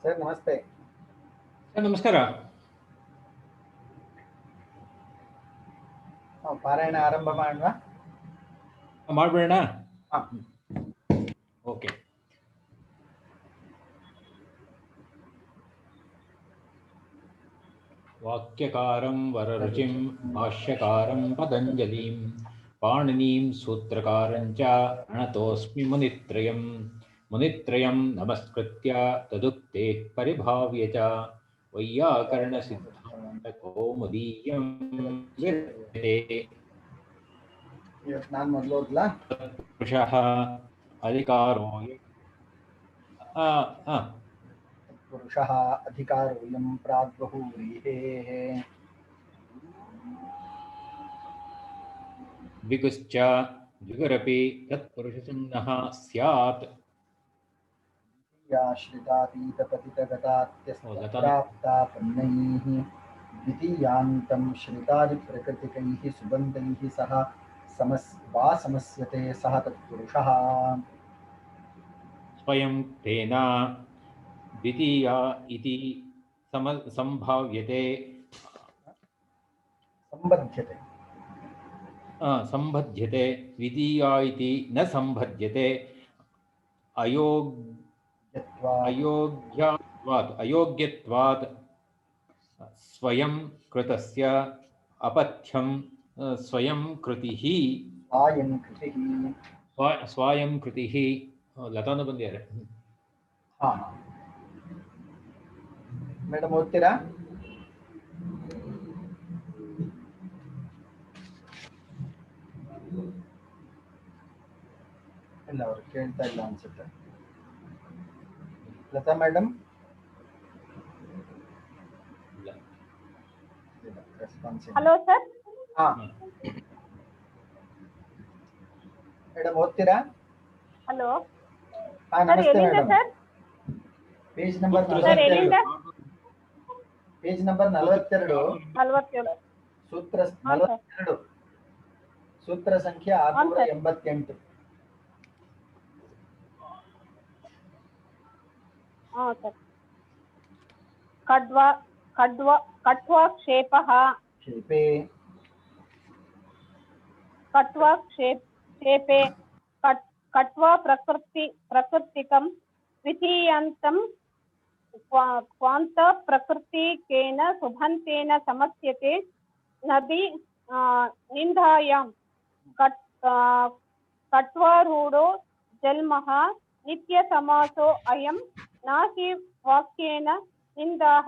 Sir ನಮಸ್ತೆ. Sir ನಮಸ್ಕಾರ. ಪಾರಾಯಣ ಆರಂಭ ಮಾಡೋಣ. ಮಾಡಬೇಡ. ಓಕೆ. ವಾಕ್ಯಕಾರಂ ವರರುಚಿಂ ಭಾಷ್ಯಕಾರಂ ಪತಂಜಲಿಂ ಪಾಣಿನೀಂ ಸೂತ್ರಕಾರಂಚ ಪ್ರಣತೋಸ್ಮಿ ಮುನಿತ್ರಯಂ ನಮಸ್ಕೃತ್ಯ ತದುಕ್ತೆ ಪರಿಭಾವ್ಯ ಚ ವೈಯಾಕರಣ ಸಿದ್ಧಾಂತ ಕೌಮುದೀಯಂ ವಿರಚತೆ. ನಾನು ಮೊದಲು ಓದ್ಲಾ? ಪುರುಷಃ ಅಧಿಕಾರೋ ಪುರುಷಃ ಅಧಿಕಾರೋಯಂ ಪ್ರಾಗ್ಬಹುವ್ರೀಹೇಃ ದ್ವಿಗುಶ್ಚ ದ್ವಿಗುರಪಿ ತತ್ಪುರುಷಸಂಜ್ಞಃ ಸ್ಯಾತ್. ದ್ವಿತೀಯಾಶ್ರಿತಾತೀತಪತಿತಗತಾತ್ಯಸ್ತ್ರಾಪ್ತಾಪನ್ನೈಃ ದ್ವಿತೀಯಾಂತಂ ಶ್ರಿತಾದಿಪ್ರಕೃತಿಕೈಃ ಸುಬಂಧೈಃ ಸಹ ಸಮಸ್ಯತೆ ಸಹ ತತ್ಪುರುಷಃ. ಸ್ವಯಂ ತೇನ ದ್ವಿತೀಯ ಇತಿ ಸಂಭಾವ್ಯತೆ ಸಂಬಧ್ಯತೆ ದ್ವಿತೀಯ ಇತಿ ನ ಸಂಬಧ್ಯತೆ ಅಯೋಗ್ಯತ್ವಾತ್ ಸ್ವಯಂ ಕೃತಸ್ಯ ಅಪಥ್ಯಂ ಸ್ವಯಂ ಕೃತಿಃ ಸ್ವಯಂ ಕೃತಿಃ. ಲತಾನು ಬಂದಿದ್ದಾರೆ. ಮೇಡಮ್ ಓದ್ತೀರಾ? ಇಲ್ಲ, ಅವರು ಕೇಳ್ತಾ ಇಲ್ಲ ಅನ್ಸುತ್ತೆ. Latha madam response. Hello sir. Madam ಓದ್ತೀರಾ? ಹಲೋ. ನಮಸ್ತೆ madam. Page number 42. Page number 42. ಸೂತ್ರ 42. ಸೂತ್ರ ಸಂಖ್ಯೆ 688. ಕಟ್ವಾಕ್ಷೇಪಃ ಕ್ಷೇಪೆ ಕಟ್ವಾ ಪ್ರಕೃತಿಕಂ ದ್ವಿತೀಯಾಂತಂ ಕ್ವಾಂತ ಪ್ರಕೃತಿಕೇನ ಸುಬಂಧೇನ ಸಮಸ್ಯತೆ ನದಿ ನಿಂದಾಯಾಂ ಕಟ್ವಾರೂಢೋ ಜಲ್ಮಃ ನಿತ್ಯ ಸಮಾಸೋ ಅಯಂ ನಾಹಿ ವಾಕ್ಯೇನ ನಿಂದಾಃ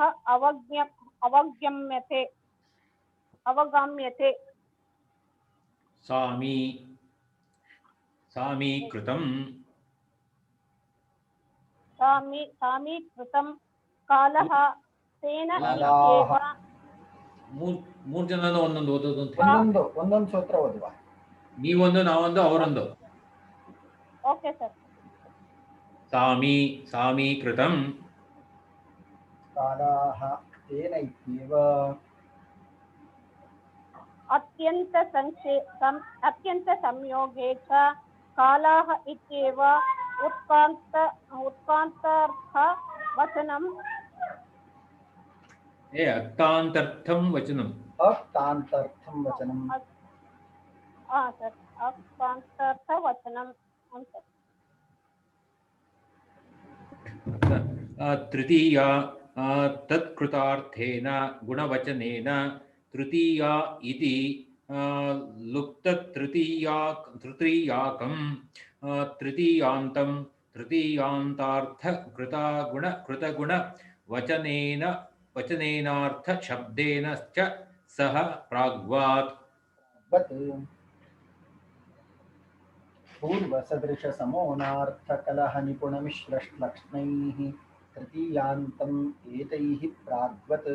ಅವಗಮ್ಯತೆ. ಸಾಮೀಕೃತಂ ಕಾಲಃ ತೇನ ಇತ್ಯೇವ. ಮೂರು ಜನ ಒಂದೊಂದು ಓದೋದು ಅಂತ. ಒಂದೊಂದು ಸೂತ್ರ ಓದುವ. ನೀವೊಂದು, ನಾವೊಂದು, ಅವರೊಂದು. Okay sir. ಸಾಮೀಕೃತಂ ಕಾಲಃ ತೇನ ಇತ್ಯೇವ. ಅತ್ಯಂತ ಸಂಯೋಗೇ ಚ ಕಾಲಃ ಇತ್ಯೇವ ಉತ್ಕಾಂತಾರ್ಥ ವಚನಂ. ಅಕ್ತಾಂತರ್ಥಂ ವಚನಂ. ಅಕ್ತಾಂತರ್ಥಂ ವಚನಂ. ಸರ್, ಅಕ್ತಾಂತಾರ್ಥ ವಚನಂ. ತೃತೀಯ ತತ್ಕೃತಾರ್ಥೇನ ಗುಣವಚನೇನ ತೃತೀಯ ಇತಿ ಲುಪ್ತತೃತೀಯಾಕಂ ತೃತೀಯಾಂತಂ ತೃತೀಯಾಂತಾರ್ಥ ಕೃತಗುಣ ವಚನೇನಾರ್ಥ ಶಬ್ದೇನ ಚ ಸಹ ಪ್ರಾಗ್ವಾತ್. ಪೂರ್ವಸದೃಶ ಸಮೋನಾರ್ಥ ಕಲಹ ನಿಪುಣ ಮಿಶ್ರಶ್ಲಕ್ಷ್ಣೈಃ ತೃತೀಯಾಂತಂ ಏತೈಃ ಪ್ರಾಗ್ವತ್.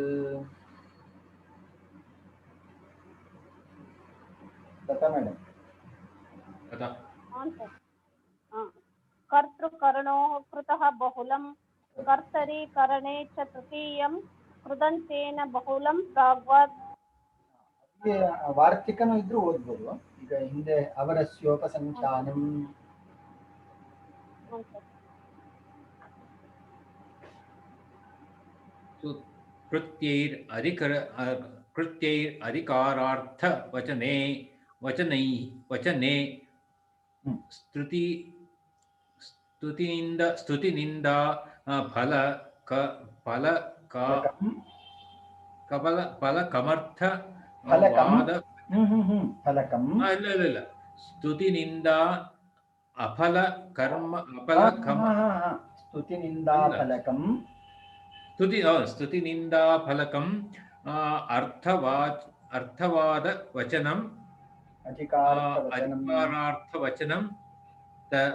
ಲತಾ ಮೇಡಮ್. ಕರ್ತೃಕರಣೋ ಕೃತಃ ಬಹುಲಂ ಕರ್ತರಿ ಕರಣೆ ಚ ತೃತೀಯಂ ಕೃದಂತೇನ ಬಹುಲಂ ಪ್ರಾಗ್ವತ್. ವಾರ್ತಿಕನೂ ಇದ್ರೂ ಓದ್ಬೋದು. ಈಗ ಹಿಂದೆ ಅವರಸ್ಯೋಪಸಂಖ್ಯಾನಂ. कृत्यैरधिकारार्थवचने वचने स्तुति स्तुतिनिंदा फल फल फलकं फलकमर्थ फलकं वाद फलकं ಇಲ್ಲ ಸ್ತುತಿನಿಂದ ಅಫಲ ಕರ್ಮ ಅಫಲ ಕಮ स्तुतिनिन्दा ಇಲ್ಲ फलकं ಸ್ತುತಿನಿಂದ ಫಲಕಂ ಅರ್ಥವಾದ ವಚನಂ अधिकार्थवचनं ಅಧಿಕಾರಾರ್ಥವಚನಂ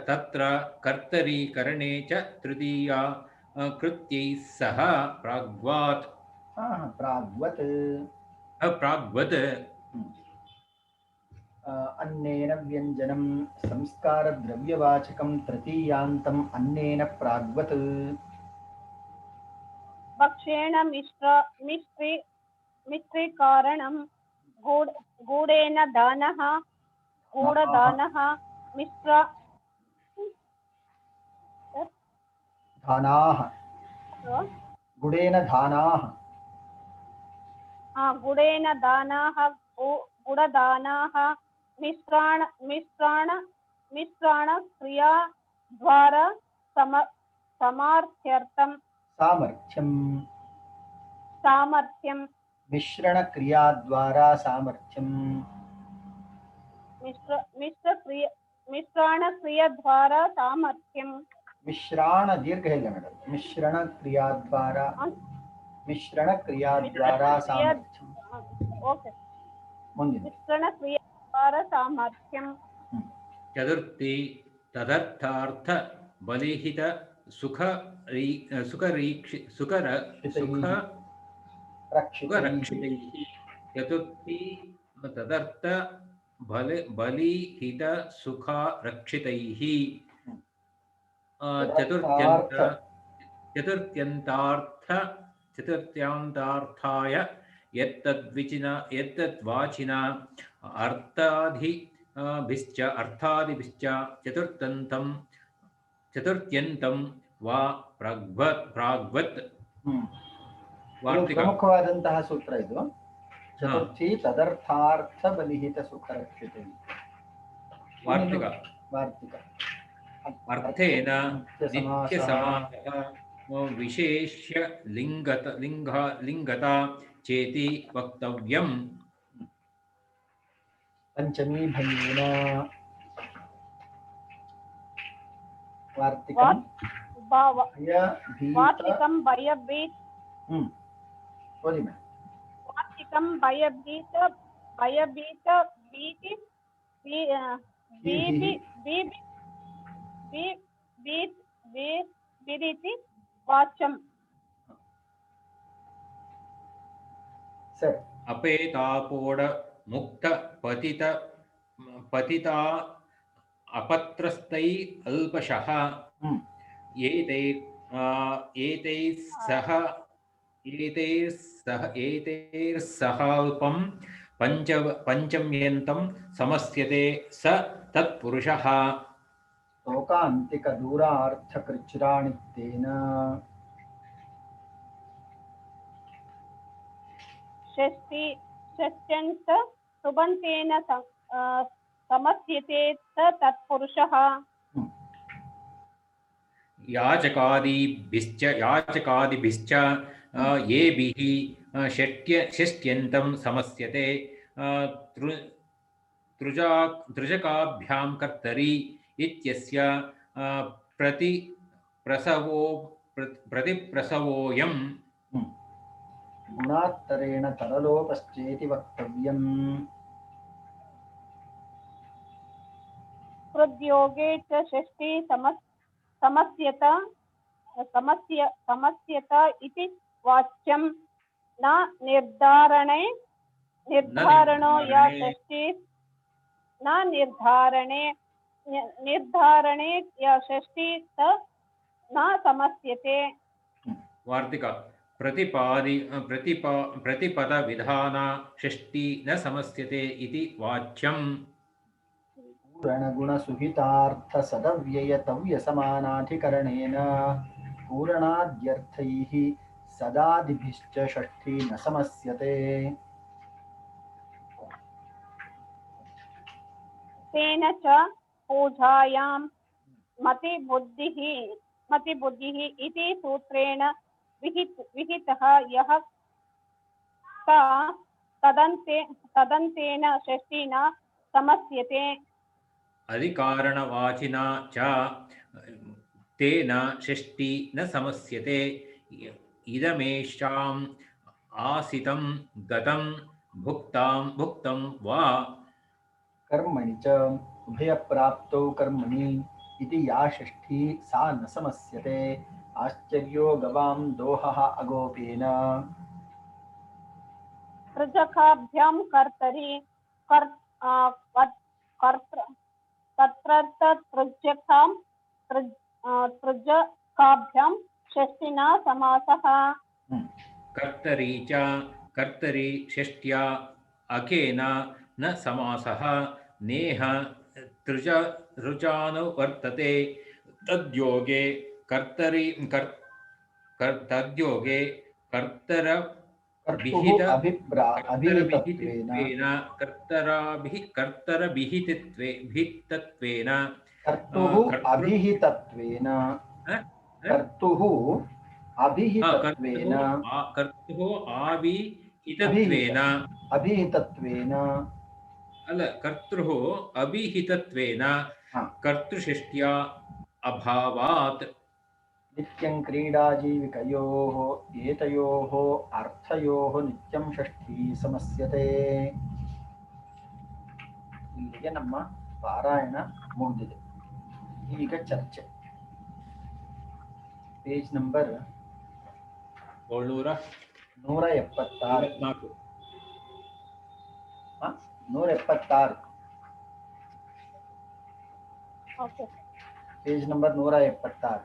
ತತ್ರ ಕರ್ತರಿ ಕರಣೆ ಚ ತೃತೀಯ ಕೃತ್ಯೈಃ ಸಹ ಪ್ರಾಗ್ವಾತ್ प्राग्वत् ಪ್ರಾಗ್ವತ್ अन्नेन व्यञ्जनं संस्कारद्रव्यवाचकं तृतीयान्तम् अन्नेन प्राग्वत् भक्षेण मिश्रीकारणं गूढेन दानः गूढदानः मिश्र धानाः गुडेन धानाः गुडेन दानाः गुडदानाः मिश्राण क्रिया द्वारा समार्थ्यर्थं सामर्थ्यं मिश्रणक्रियाद्वारा सामर्थ्यं मिश्रणक्रियाद्वारा सामर्थ्यं मिश्राण दीर्घ है मैडम मिश्रणक्रियाद्वारा सामर्थ्यं ओके मिश्रणक्रियाद्वारा सामर्थ्यं चतुर्थी तदर्थार्थ बलिहित सुखरक्षितैः चतुर्थी तदर्थ बलिहित सुखरक्षितैः चतुर्थ्यन्तार्थाय यत्तद्वाचिना अर्थादिभिश्च चतुर्थ्यन्तं वा प्राग्वत् ಪ್ರಮುಖವಾದಂತಹ ಸೂತ್ರ ಇದು ಚತುರ್ಥಿ ತದರ್ಥಾರ್ಥ ಬಲಿಹಿತ ಸುಖರಕ್ಷಿತೆ ವಾರ್ತಿಕ ಅರ್ಥೇನ ನಿತ್ಯ ಸಮಾಸಃ ವಿಶೇಷ್ಯ ಲಿಂಗತ ಚೇತಿ ವಕ್ತವ್ಯಂ पंचमी भयेन वार्तिकं भयभीत बोली मैं वार्तिकं भयभीत भीति बीति वाच्यं सर अपेतापोड मुक्त पतिता अपत्रस्तै अल्पशः एतैर्सहाल्पं पंचम्यन्तं समस्यते स तत्पुरुषः शोकान्तिकदूरार्थकृच्छ्राणित्तेन षष्ट्यन्त सुबन्तेन समस्यते स तत्पुरुषः याचकादिभिश्च येभिः षष्ट्यन्तं समस्यते तृजकाभ्यां कर्तरि इत्यस्य प्रतिप्रसवोऽयम् गुणात्तरेण तरलोपश्चेति वक्तव्यम् हृद्योगे च षष्ठी समस्यत इति वाच्यं न निर्धारणो या षष्ठी न निर्धारणे या षष्ठी स न समस्यते वार्तिका प्रतिपद विधान षष्ठी न समस्यते इति वाच्यम् पूरणगुणसुहितार्थसदव्ययतव्यसमानाधिकरणेन पूरणाद्यर्थैः सदादिभिश्च षष्ठी न समस्यते। तेन च पूजायां मतिबुद्धिः इति सूत्रेण विहितः यः स तदन्तेन षष्ठी न समस्यते। अधिकारणवाचिना च तेन षष्ठी न समस्यते। इदमेषाम् आसितं गतं भुक्तं वा कर्मणि च उभयप्राप्तौ कर्मणि इति या षष्ठी सा न समस्यते। आश्चर्यो गवां दोहः अगोपेन। तृजकाभ्यां कर्तरि तृजकाभ्यां षष्ठिना समासः। कर्तरी च कर्तरी षष्ट्या अकेन न समासः। नेह ऋचानुवर्तते तद्योगे कर्तरि तद्योगे कर्तर कर्तुः अभिहितत्वेन कर्तरभिहितत्वेन कर्तुः अभिहितत्वेन कर्तुः अभिहितत्वेन अभिहितत्वेन अल कर्तुः अभिहितत्वेन कर्तृषष्ट्या अभावात् नित्यं क्रीडाजीविकयोः एतयोः अर्थयोः नित्यं षष्ठी समस्यते। ಇಲ್ಲಿಗೆ ನಮ್ಮ ಪಾರಾಯಣ ಮುಗಿದಿದೆ. ಈಗ ಚರ್ಚೆ. Page number 176. 176. Okay. Page number 176.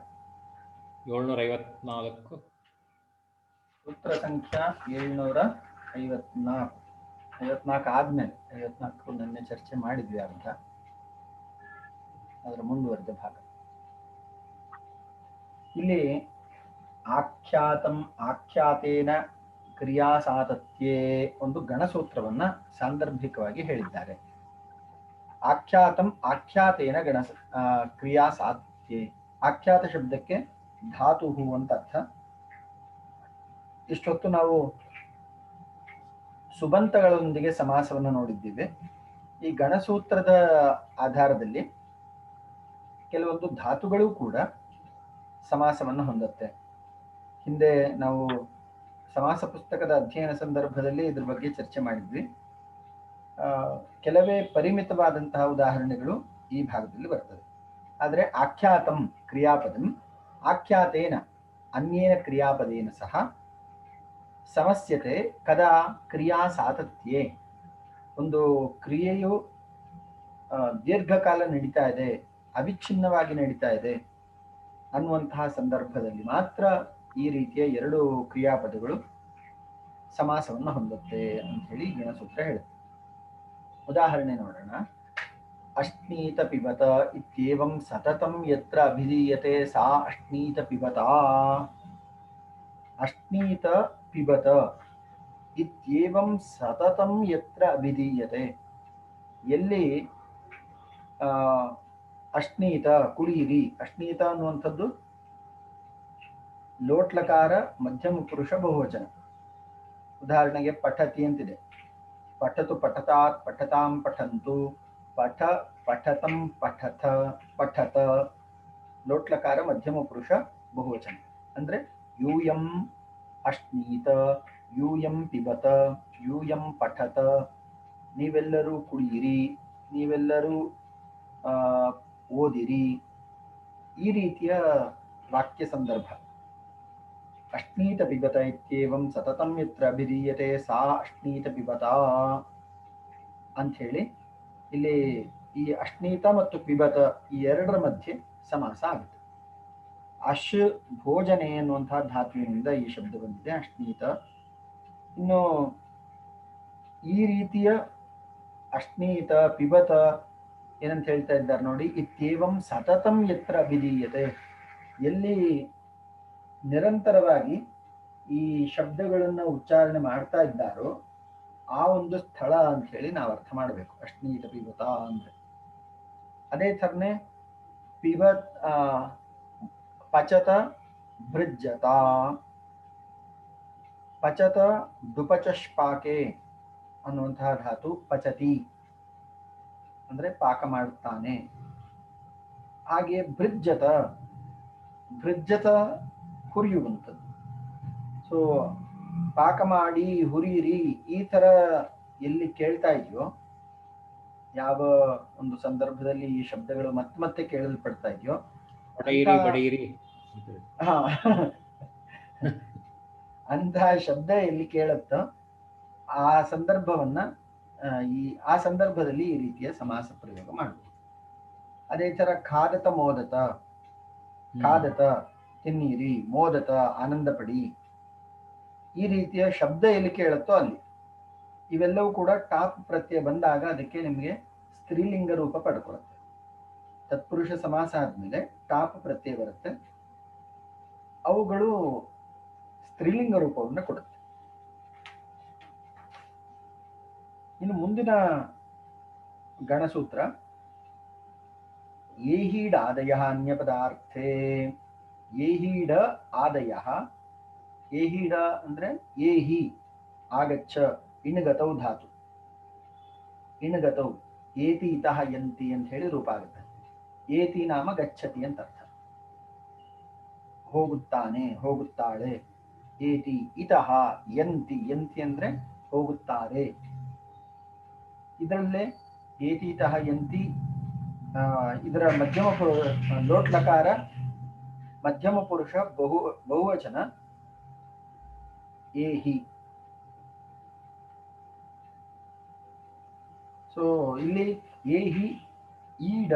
754. ಸೂತ್ರ ಸಂಖ್ಯಾ 754. 54 ಆದ್ಮೇಲೆ 54 ನಿನ್ನೆ ಚರ್ಚೆ ಮಾಡಿದ್ವಿ ಅರ್ಧ, ಅದರ ಮುಂದುವರೆದ ಭಾಗ. ಇಲ್ಲಿ ಆಖ್ಯಾತೇನ ಕ್ರಿಯಾಸಾತತ್ಯೆ ಒಂದು ಗಣಸೂತ್ರವನ್ನ ಸಾಂದರ್ಭಿಕವಾಗಿ ಹೇಳಿದ್ದಾರೆ. ಆಖ್ಯಾತೇನ ಕ್ರಿಯಾಸಾತ್ಯೆ. ಆಖ್ಯಾತ ಶಬ್ದಕ್ಕೆ ಧಾತುಹು ಅಂತ ಅರ್ಥ. ಇಷ್ಟೊತ್ತು ನಾವು ಸುಬಂತಗಳೊಂದಿಗೆ ಸಮಾಸವನ್ನು ನೋಡಿದ್ದೇವೆ. ಈ ಗಣಸೂತ್ರದ ಆಧಾರದಲ್ಲಿ ಕೆಲವೊಂದು ಧಾತುಗಳು ಕೂಡ ಸಮಾಸವನ್ನು ಹೊಂದುತ್ತೆ. ಹಿಂದೆ ನಾವು ಸಮಾಸ ಪುಸ್ತಕದ ಅಧ್ಯಯನ ಸಂದರ್ಭದಲ್ಲಿ ಇದ್ರ ಬಗ್ಗೆ ಚರ್ಚೆ ಮಾಡಿದ್ವಿ. ಕೆಲವೇ ಪರಿಮಿತವಾದಂತಹ ಉದಾಹರಣೆಗಳು ಈ ಭಾಗದಲ್ಲಿ ಬರ್ತದೆ. ಆದರೆ ಆಖ್ಯಾತಂ ಕ್ರಿಯಾಪದಂ ಆಖ್ಯಾತೇನ ಅನ್ಯೇನ ಕ್ರಿಯಾಪದೇನ ಸಹ ಸಮಸ್ಯತೆ ಕದಾ ಕ್ರಿಯಾ ಸಾತತ್ಯೆ. ಒಂದು ಕ್ರಿಯೆಯು ದೀರ್ಘಕಾಲ ನಡೀತಾ ಇದೆ, ಅವಿಚ್ಛಿನ್ನವಾಗಿ ನಡೀತಾ ಇದೆ ಅನ್ನುವಂತಹ ಸಂದರ್ಭದಲ್ಲಿ ಮಾತ್ರ ಈ ರೀತಿಯ ಎರಡು ಕ್ರಿಯಾಪದಗಳು ಸಮಾಸವನ್ನು ಹೊಂದುತ್ತೆ ಅಂತ ಹೇಳಿ ಗಣಸೂತ್ರ ಹೇಳುತ್ತೆ. ಉದಾಹರಣೆ ನೋಡೋಣ. ಅಶ್ನೀತ ಪಿಬತ ಇತ್ಯೇವಂ ಸತತಂ ಯತ್ರ ಅಭಿಧೀಯತೆ ಸಾ ಅಶ್ನೀತ ಪಿಬತಾ. ಅಶ್ನೀತ ಪಿಬತ ಇತ್ಯೇವಂ ಸತತಂ ಯತ್ರ ಅಭಿಧೀಯತೆ. ಎಲ್ಲಿ ಅಶ್ನೀತ ಕುಡಿಯಿರಿ. ಅಶ್ನೀತ ಅನ್ನುವಂಥದ್ದು ಲೋಟ್ಲಕಾರ ಮಧ್ಯಮ ಪುರುಷ ಬಹುವಚನ. ಉದಾಹರಣೆಗೆ ಪಠತಿ ಅಂತಿದೆ. ಪಠತು ಪಠತಾತ್ ಪಠತಾಂ ಪಠಂತು. ಪಠ ಪಠತಂ ಪಠತ ಪಠತ. ಲೋಟ್ಲಕಾರ ಮಧ್ಯಮ ಪುರುಷ ಬಹುವಚನ. ಅಂದ್ರೆ ಯೂಯಂ ಅಶ್ನೀತ, ಯೂಯಂ ಪಿಬತ, ಯೂಯಂ ಪಠತ. ನೀವೆಲ್ಲರೂ ಕುಡಿಯಿರಿ, ನೀವೆಲ್ಲರೂ ಓದಿರಿ. ಈ ರೀತಿಯ ವಾಕ್ಯ ಸಂದರ್ಭ. ಅಶ್ನೀತ ಪಿಬತ ಇತ್ಯೇವಂ ಸತತಂ ಯತ್ರ ಅಭಿಧೀಯತೆ ಸಾ ಅಶ್ನೀತ ಪಿಬತಾ ಅಂಥೇಳಿ ಇಲ್ಲಿ ಈ ಅಶ್ನೀತ ಮತ್ತು ಪಿಬತ ಈ ಎರಡರ ಮಧ್ಯೆ ಸಮಾಸ ಆಗುತ್ತೆ. ಅಶ್ ಭೋಜನೆ ಎನ್ನುವಂತಹ ಧಾತುವಿನಿಂದ ಈ ಶಬ್ದ ಬಂದಿದೆ, ಅಶ್ನೀತ. ಇನ್ನು ಈ ರೀತಿಯ ಅಶ್ನೀತ ಪಿಬತ ಏನಂತ ಹೇಳ್ತಾ ಇದ್ದಾರೆ ನೋಡಿ. ಇತ್ಯೇವಂ ಸತತಂ ಯತ್ರ ಅಭಿಧೀಯತೆ. ಎಲ್ಲಿ ನಿರಂತರವಾಗಿ ಈ ಶಬ್ದಗಳನ್ನ ಉಚ್ಚಾರಣೆ ಮಾಡ್ತಾ ಇದ್ದಾರೋ ಆ ಒಂದು ಸ್ಥಳ ಅಂತ ಹೇಳಿ ನಾವು ಅರ್ಥ ಮಾಡಬೇಕು. ಅಶ್ನೀತ ಪಿಬತ ಅಂದ್ರೆ ಅದೇ ಥರನೇ ಪಿಬತ್ ಪಚತ ಭೃಜ್ಯತ, ಪಚತ ದುಪಚಷ್ಪಾಕೆ ಅನ್ನುವಂತಹ ಧಾತು ಪಚತಿ ಅಂದ್ರೆ ಪಾಕ ಮಾಡುತ್ತಾನೆ. ಹಾಗೆ ಭೃಜ್ಯತ, ಭೃಜ್ಯತ ಹುರಿಯುವಂಥದ್ದು. ಸೊ ಪಾಕ ಮಾಡಿ ಹುರಿಯಿರಿ ಈ ತರ ಎಲ್ಲಿ ಕೇಳ್ತಾ ಇದೆಯೋ, ಯಾವ ಒಂದು ಸಂದರ್ಭದಲ್ಲಿ ಈ ಶಬ್ದಗಳು ಮತ್ತೆ ಕೇಳಲ್ಪಡ್ತಾ ಇದೆಯೋ ಬಡೈರಿ ಬಡೈರಿ ಹಾ ಅಂತಹ ಶಬ್ದ ಎಲ್ಲಿ ಕೇಳುತ್ತೋ ಆ ಸಂದರ್ಭವನ್ನ ಆ ಸಂದರ್ಭದಲ್ಲಿ ಈ ರೀತಿಯ ಸಮಾಸ ಪ್ರಯೋಗ ಮಾಡಬಹುದು. ಅದೇ ತರ ಖಾದತ ಮೋದತ, ಖಾದತ ತಿನ್ನೀರಿ, ಮೋದತ ಆನಂದ ಪಡಿ, ಈ ರೀತಿಯ ಶಬ್ದ ಎಲ್ಲಿ ಕೇಳುತ್ತೋ ಅಲ್ಲಿ. ಇವೆಲ್ಲವೂ ಕೂಡ ಟಾಪ್ ಪ್ರತ್ಯಯ ಬಂದಾಗ ಅದಕ್ಕೆ ನಿಮಗೆ ಸ್ತ್ರೀಲಿಂಗ ರೂಪ ಪಡ್ಕೊಳುತ್ತೆ. ತತ್ಪುರುಷ ಸಮಾಸ ಆದ್ಮೇಲೆ ಟಾಪ್ ಪ್ರತ್ಯಯ ಬರುತ್ತೆ, ಅವುಗಳು ಸ್ತ್ರೀಲಿಂಗ ರೂಪವನ್ನು ಕೊಡುತ್ತೆ. ಇನ್ನು ಮುಂದಿನ ಗಣಸೂತ್ರ ಏಹೀಡ ಆದಯ ಅನ್ಯ ಪದಾರ್ಥೇ. ಏಹೀಡ ಆದಯ, ಏಹೀಡ ಅಂದ್ರೆ ಏಹಿ ಆಗಚ್ಚ, ಇಣಗತೌ ಧಾತು, ಇಣಗತೌ ಏತಿ ಇತಃ ಯಂತಿ ಅಂತ ಹೇಳಿ ರೂಪ ಆಗುತ್ತೆ. ಏತಿ ನಾಮ ಗಚ್ಚತಿ ಅಂತ ಅರ್ಥ, ಹೋಗುತ್ತಾನೆ ಹೋಗುತ್ತಾಳೆ. ಏತಿ ಇತಃ ಯಂತಿ, ಯಂತಿ ಅಂದ್ರೆ ಹೋಗುತ್ತಾರೆ. ಇದರಲ್ಲೇ ಏತಿ ಇತಃ ಯಂತಿ ಇದರ ಮಧ್ಯಮ ಲೋಟ್ ಲಕಾರ ಮಧ್ಯಮ ಪುರುಷ ಬಹುವಚನ ಏಹಿ. ಸೊ ಇಲ್ಲಿ ಏಹಿ ಈಡ,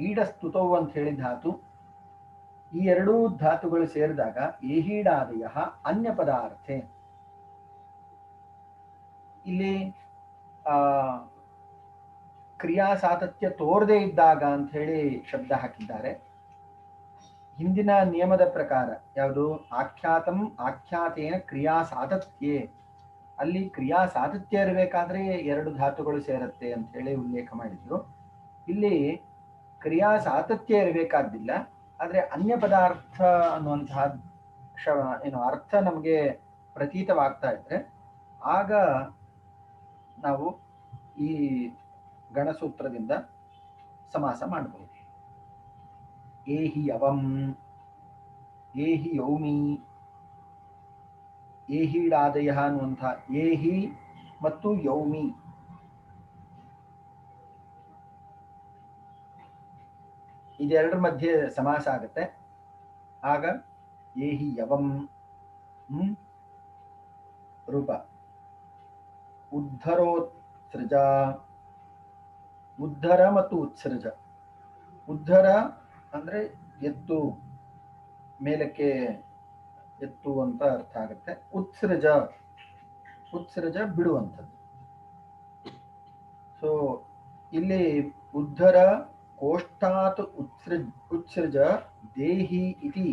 ಈಡ ಸ್ತುತೌ ಅಂತ ಹೇಳಿ ಧಾತು. ಈ ಎರಡೂ ಧಾತುಗಳು ಸೇರಿದಾಗ ಏಹೀಡಾದಯ ಅನ್ಯ ಪದಾರ್ಥೆ. ಇಲ್ಲಿ ಕ್ರಿಯಾ ಸಾತತ್ಯ ತೋರದೇ ಇದ್ದಾಗ ಅಂತ ಹೇಳಿ ಶಬ್ದ ಹಾಕಿದ್ದಾರೆ. ಹಿಂದಿನ ನಿಯಮದ ಪ್ರಕಾರ ಯಾವುದು ಆಖ್ಯಾತಂ ಆಖ್ಯಾತೇನ ಕ್ರಿಯಾ ಸಾತತ್ಯೆ, ಅಲ್ಲಿ ಕ್ರಿಯಾ ಸಾತತ್ಯ ಇರಬೇಕಾದ್ರೆ ಎರಡು ಧಾತುಗಳು ಸೇರುತ್ತೆ ಅಂತ ಹೇಳಿ ಉಲ್ಲೇಖ ಮಾಡಿದ್ರು. ಇಲ್ಲಿ ಕ್ರಿಯಾ ಸಾತತ್ಯ ಇರಬೇಕಾದ್ದಿಲ್ಲ, ಆದ್ರೆ ಅನ್ಯ ಪದಾರ್ಥ ಅನ್ನುವಂತಹ ಏನು ಅರ್ಥ ನಮಗೆ ಪ್ರತೀತವಾಗ್ತಾ ಇದ್ರೆ ಆಗ ನಾವು ಈ ಗಣಸೂತ್ರದಿಂದ ಸಮಾಸ ಮಾಡಬಹುದು. ಏಹಿ ಅವಂ, ಏಹಿ ಯೌಮಿ, ಏಹೀಡಾದಯ ಅನ್ನುವಂಥ ಏಹಿ ಮತ್ತು ಯೌಮಿ ಇದೆರಡರ ಮಧ್ಯೆ ಸಮಾಸ ಆಗುತ್ತೆ. ಆಗ ಏಹಿ ಯವಂ ರೂಪ. ಉದ್ಧರೋತ್ಸೃಜ, ಉದ್ಧರ ಮತ್ತು ಉತ್ಸೃಜ. ಉದ್ಧರ ಅಂದ್ರೆ ಎತ್ತು, ಮೇಲಕ್ಕೆ ಎತ್ತು ಅಂತ ಅರ್ಥ ಆಗುತ್ತೆ. ಉತ್ಸೃಜ, ಉತ್ಸೃಜ ಬಿಡುವಂಥದ್ದು. ಸೊ ಇಲ್ಲಿ ಉದ್ಧರ ಕೋಷ್ಠಾತ್ ಉತ್ಸೃಜ ದೇಹಿ ಇತಿ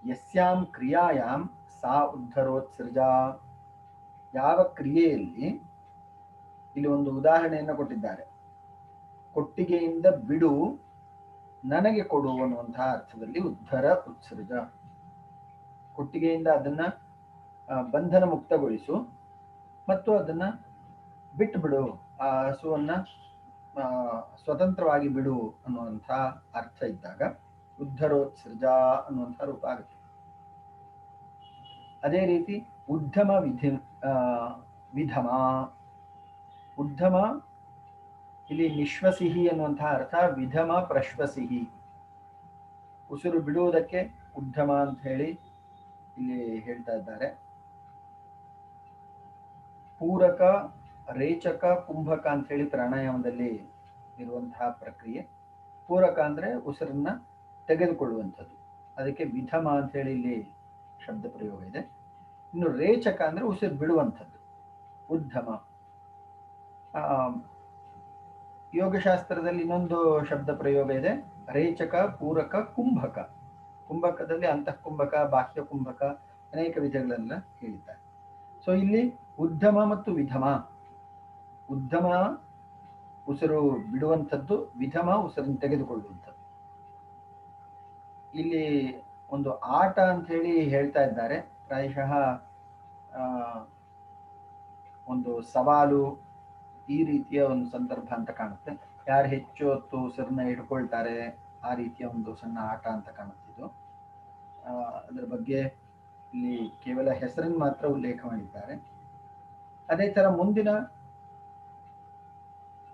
ಯಸ್ಯಾಂ ಕ್ರಿಯಾಯಾಂ ಸಾ ಉದ್ಧರೋತ್ಸೃಜ. ಯಾವ ಕ್ರಿಯೆಯಲ್ಲಿ, ಇಲ್ಲಿ ಒಂದು ಉದಾಹರಣೆಯನ್ನು ಕೊಟ್ಟಿದ್ದಾರೆ. ಕೊಟ್ಟಿಗೆಯಿಂದ ಬಿಡು, ನನಗೆ ಕೊಡು ಅನ್ನುವಂತಹ ಅರ್ಥದಲ್ಲಿ ಉದ್ಧರ ಉತ್ಸೃಜ. ಕೊಟ್ಟಿಗೆಯಿಂದ ಅದನ್ನ ಬಂಧನ ಮುಕ್ತಗೊಳಿಸು ಮತ್ತು ಅದನ್ನ ಬಿಟ್ಟು ಬಿಡು, ಆ ಹಸುವನ್ನ ಸ್ವತಂತ್ರವಾಗಿ ಬಿಡು ಅನ್ನುವಂಥ ಅರ್ಥ ಇದ್ದಾಗ ಉದ್ಧರೋತ್ಸೃಜ ಅನ್ನುವಂಥ ರೂಪ ಆಗುತ್ತೆ. ಅದೇ ರೀತಿ ಉದ್ಧಮ ವಿಧಮ. ಉದ್ಧಮ ಇಲ್ಲಿ ನಿಶ್ವಸಿಹಿ ಅನ್ನುವಂತಹ ಅರ್ಥ, ವಿಧಮ ಪ್ರಶ್ವಸಿಹಿ, ಉಸಿರು ಬಿಡುವುದಕ್ಕೆ ಉದ್ಧಮ ಅಂತ ಹೇಳಿ ಇಲ್ಲಿ ಹೇಳ್ತಾ ಇದ್ದಾರೆ. ಪೂರಕ, ರೇಚಕ, ಕುಂಭಕ ಅಂತ ಹೇಳಿ ಪ್ರಾಣಾಯಾಮದಲ್ಲಿ ಇರುವಂತಹ ಪ್ರಕ್ರಿಯೆ. ಪೂರಕ ಅಂದ್ರೆ ಉಸಿರನ್ನ ತೆಗೆದುಕೊಳ್ಳುವಂಥದ್ದು, ಅದಕ್ಕೆ ವಿಧಮ ಅಂತ ಹೇಳಿ ಇಲ್ಲಿ ಶಬ್ದ ಪ್ರಯೋಗ ಇದೆ. ಇನ್ನು ರೇಚಕ ಅಂದ್ರೆ ಉಸಿರು ಬಿಡುವಂಥದ್ದು, ಉದ್ಧಮ. ಯೋಗಶಾಸ್ತ್ರದಲ್ಲಿ ಇನ್ನೊಂದು ಶಬ್ದ ಪ್ರಯೋಗ ಇದೆ, ರೇಚಕ, ಪೂರಕ, ಕುಂಭಕ. ಕುಂಭಕದಲ್ಲಿ ಅಂತಃಕುಂಭಕ, ಬಾಹ್ಯ ಕುಂಭಕ, ಅನೇಕ ವಿಧಗಳೆಲ್ಲ ಹೇಳಿದ್ದಾರೆ. ಸೊ ಇಲ್ಲಿ ಉದ್ಯಮ ಮತ್ತು ವಿಧಮ, ಉದ್ಯಮ ಉಸಿರು ಬಿಡುವಂಥದ್ದು, ವಿಧಮ ಉಸಿರನ್ನು ತೆಗೆದುಕೊಳ್ಳುವಂಥದ್ದು. ಇಲ್ಲಿ ಒಂದು ಆಟ ಅಂತ ಹೇಳಿ ಹೇಳ್ತಾ ಇದ್ದಾರೆ. ಪ್ರಾಯಶಃ ಒಂದು ಸವಾಲು ಈ ರೀತಿಯ ಒಂದು ಸಂದರ್ಭ ಅಂತ ಕಾಣುತ್ತೆ. ಯಾರು ಹೆಚ್ಚು ಹೊತ್ತು ಉಸಿರನ್ನ ಹಿಡ್ಕೊಳ್ತಾರೆ ಆ ರೀತಿಯ ಒಂದು ಸಣ್ಣ ಆಟ ಅಂತ ಕಾಣುತ್ತಿದ್ದು. ಅದರ ಬಗ್ಗೆ ಇಲ್ಲಿ ಕೇವಲ ಹೆಸರನ್ನು ಮಾತ್ರ ಉಲ್ಲೇಖ ಮಾಡಿದ್ದಾರೆ. ಅದೇ ತರ ಮುಂದಿನ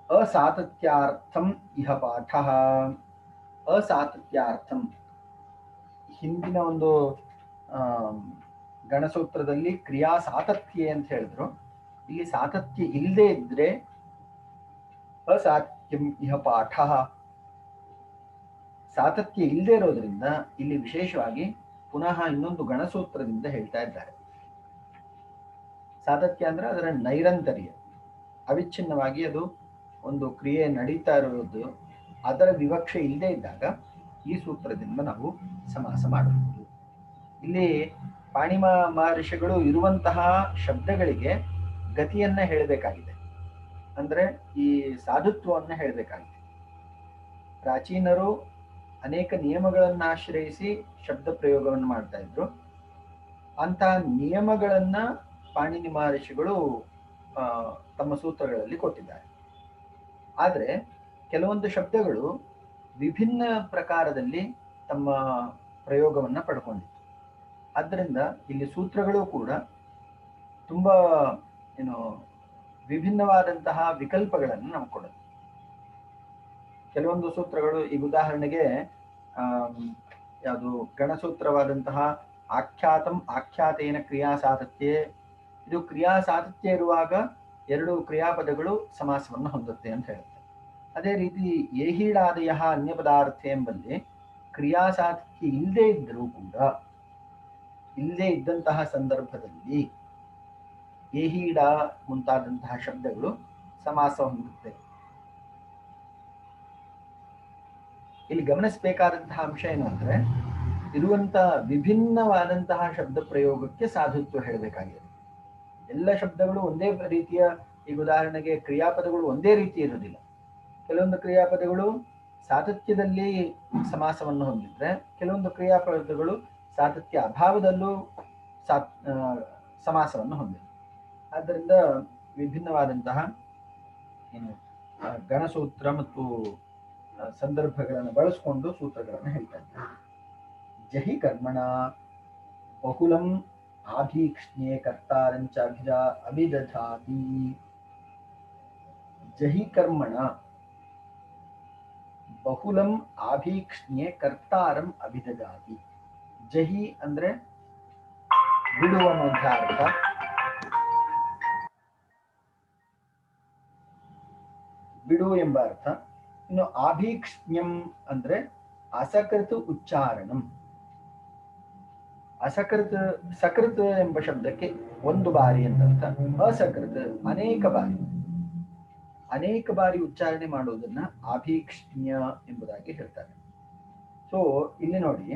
ಅಸಾತತ್ಯಾರ್ಥಂ ಇಹ ಪಾಠ. ಅಸಾತತ್ಯಾರ್ಥಂ ಹಿಂದಿನ ಒಂದು ಗಣಸೂತ್ರದಲ್ಲಿ ಕ್ರಿಯಾ ಸಾತತ್ಯ ಅಂತ ಹೇಳಿದ್ರು. ಇಲ್ಲಿ ಸಾತತ್ಯ ಇಲ್ಲದೆ ಇದ್ರೆ ಅಸಾತ್ಯಂ ಇಹ ಪಾಠ. ಸಾತತ್ಯ ಇಲ್ಲದೆ ಇರೋದ್ರಿಂದ ಇಲ್ಲಿ ವಿಶೇಷವಾಗಿ ಪುನಃ ಇನ್ನೊಂದು ಗಣಸೂತ್ರದಿಂದ ಹೇಳ್ತಾ ಇದ್ದಾರೆ. ಸಾತತ್ಯ ಅಂದ್ರೆ ಅದರ ನೈರಂತರ್ಯ, ಅವಿಚ್ಛಿನ್ನವಾಗಿ ಅದು ಒಂದು ಕ್ರಿಯೆ ನಡೀತಾ ಇರೋದು, ಅದರ ವಿವಕ್ಷೆ ಇಲ್ಲದೆ ಇದ್ದಾಗ ಈ ಸೂತ್ರದಿಂದ ನಾವು ಸಮಾಸ ಮಾಡಬಹುದು. ಇಲ್ಲಿ ಪಾಣಿಮ ಮಹರ್ಷಿಗಳು ಇರುವಂತಹ ಶಬ್ದಗಳಿಗೆ ಗತಿಯನ್ನ ಹೇಳಬೇಕಾಗಿದೆ, ಅಂದ್ರೆ ಈ ಸಾಧುತ್ವವನ್ನ ಹೇಳಬೇಕಾಗಿದೆ. ಪ್ರಾಚೀನರು ಅನೇಕ ನಿಯಮಗಳನ್ನ ಆಶ್ರಯಿಸಿ ಶಬ್ದ ಪ್ರಯೋಗವನ್ನು ಮಾಡ್ತಾ ಇದ್ರು. ಅಂತಹ ನಿಯಮಗಳನ್ನ ಪಾಣಿನಿ ಮಹರ್ಷಿಗಳು ತಮ್ಮ ಸೂತ್ರಗಳಲ್ಲಿ ಕೊಟ್ಟಿದ್ದಾರೆ. ಆದರೆ ಕೆಲವೊಂದು ಶಬ್ದಗಳು ವಿಭಿನ್ನ ಪ್ರಕಾರದಲ್ಲಿ ತಮ್ಮ ಪ್ರಯೋಗವನ್ನ ಪಡ್ಕೊಂಡಿತ್ತು. ಆದ್ದರಿಂದ ಇಲ್ಲಿ ಸೂತ್ರಗಳು ಕೂಡ ತುಂಬಾ ವಿಭಿನ್ನವಾದಂತಹ ವಿಕಲ್ಪಗಳನ್ನು ನಮ್ಗೆ ಕೊಡುತ್ತೆ. ಕೆಲವೊಂದು ಸೂತ್ರಗಳು, ಈಗ ಉದಾಹರಣೆಗೆ ಯಾವುದು ಗಣಸೂತ್ರವಾದಂತಹ ಆಖ್ಯಾತಂ ಆಖ್ಯಾತೇನ ಕ್ರಿಯಾ ಸಾತತ್ಯೆ, ಇದು ಕ್ರಿಯಾ ಸಾತತ್ಯ ಇರುವಾಗ ಎರಡು ಕ್ರಿಯಾಪದಗಳು ಸಮಾಸವನ್ನು ಹೊಂದುತ್ತೆ ಅಂತ ಹೇಳುತ್ತೆ. ಅದೇ ರೀತಿ ಏಹೀಡಾದಯ ಅನ್ಯ ಪದಾರ್ಥ ಎಂಬಲ್ಲಿ ಕ್ರಿಯಾ ಸಾತತ್ಯ ಇಲ್ಲದೆ ಇದ್ದರೂ ಕೂಡ, ಇಲ್ಲದೆ ಇದ್ದಂತಹ ಸಂದರ್ಭದಲ್ಲಿ ಏಹೀಡ ಮುಂತಾದಂತಹ ಶಬ್ದಗಳು ಸಮಾಸ ಹೊಂದುತ್ತೆ. ಇಲ್ಲಿ ಗಮನಿಸಬೇಕಾದಂತಹ ಅಂಶ ಏನು ಅಂದ್ರೆ, ಇರುವಂತಹ ವಿಭಿನ್ನವಾದಂತಹ ಶಬ್ದ ಪ್ರಯೋಗಕ್ಕೆ ಸಾಧುತ್ವ ಹೇಳಬೇಕಾಗಿದೆ. ಎಲ್ಲ ಶಬ್ದಗಳು ಒಂದೇ ರೀತಿಯ, ಈಗ ಉದಾಹರಣೆಗೆ ಕ್ರಿಯಾಪದಗಳು ಒಂದೇ ರೀತಿ ಇರುವುದಿಲ್ಲ. ಕೆಲವೊಂದು ಕ್ರಿಯಾಪದಗಳು ಸಾತತ್ಯದಲ್ಲಿ ಸಮಾಸವನ್ನು ಹೊಂದಿದ್ರೆ, ಕೆಲವೊಂದು ಕ್ರಿಯಾಪದಗಳು ಸಾತತ್ಯ ಅಭಾವದಲ್ಲೂ ಸಮಾಸವನ್ನು ಹೊಂದಿದೆ. ಆದ್ದರಿಂದ ವಿಭಿನ್ನವಾದಂತಹ ಗಣಸೂತ್ರ ಮತ್ತು ಸಂದರ್ಭಗಳನ್ನು ಬಳಸಿಕೊಂಡು ಸೂತ್ರಗಳನ್ನು ಹೇಳ್ತಾ ಇದ್ದಾರೆ. ಜಹಿ ಕರ್ಮಣ ಬಹುಲಂ ಆಭೀಕ್ಷ್ಣ್ಯೆ ಕರ್ತಾರಂಚ ಅಭಿದಧಾತಿ. ಜಹಿ ಕರ್ಮಣ ಬಹುಲಂ ಆಭೀಕ್ಷ್ಣ್ಯೆ ಕರ್ತಾರಂ ಅಭಿದಧಾತಿ. ಜಹಿ ಅಂದ್ರೆ ಬಿಡುವ ಅನ್ನುವಂಥ ಅರ್ಥ. ಬಿಡು ಎಂಬ ಅರ್ಥ. ಇನ್ನು ಆಭೀಕ್ಷ್ಣ್ಯಂ ಅಂದ್ರೆ ಅಸಕೃತ ಉಚ್ಚಾರಣಂ. ಅಸಕೃತ, ಸಕೃತ ಎಂಬ ಶಬ್ದಕ್ಕೆ ಒಂದು ಬಾರಿ ಅಂತ ಅರ್ಥ. ಅಸಕೃತ ಅನೇಕ ಬಾರಿ, ಅನೇಕ ಬಾರಿ ಉಚ್ಚಾರಣೆ ಮಾಡುವುದನ್ನ ಆಭೀಕ್ಷ್ಣ್ಯ ಎಂಬುದಾಗಿ ಹೇಳ್ತಾರೆ. ಸೊ ಇಲ್ಲಿ ನೋಡಿ,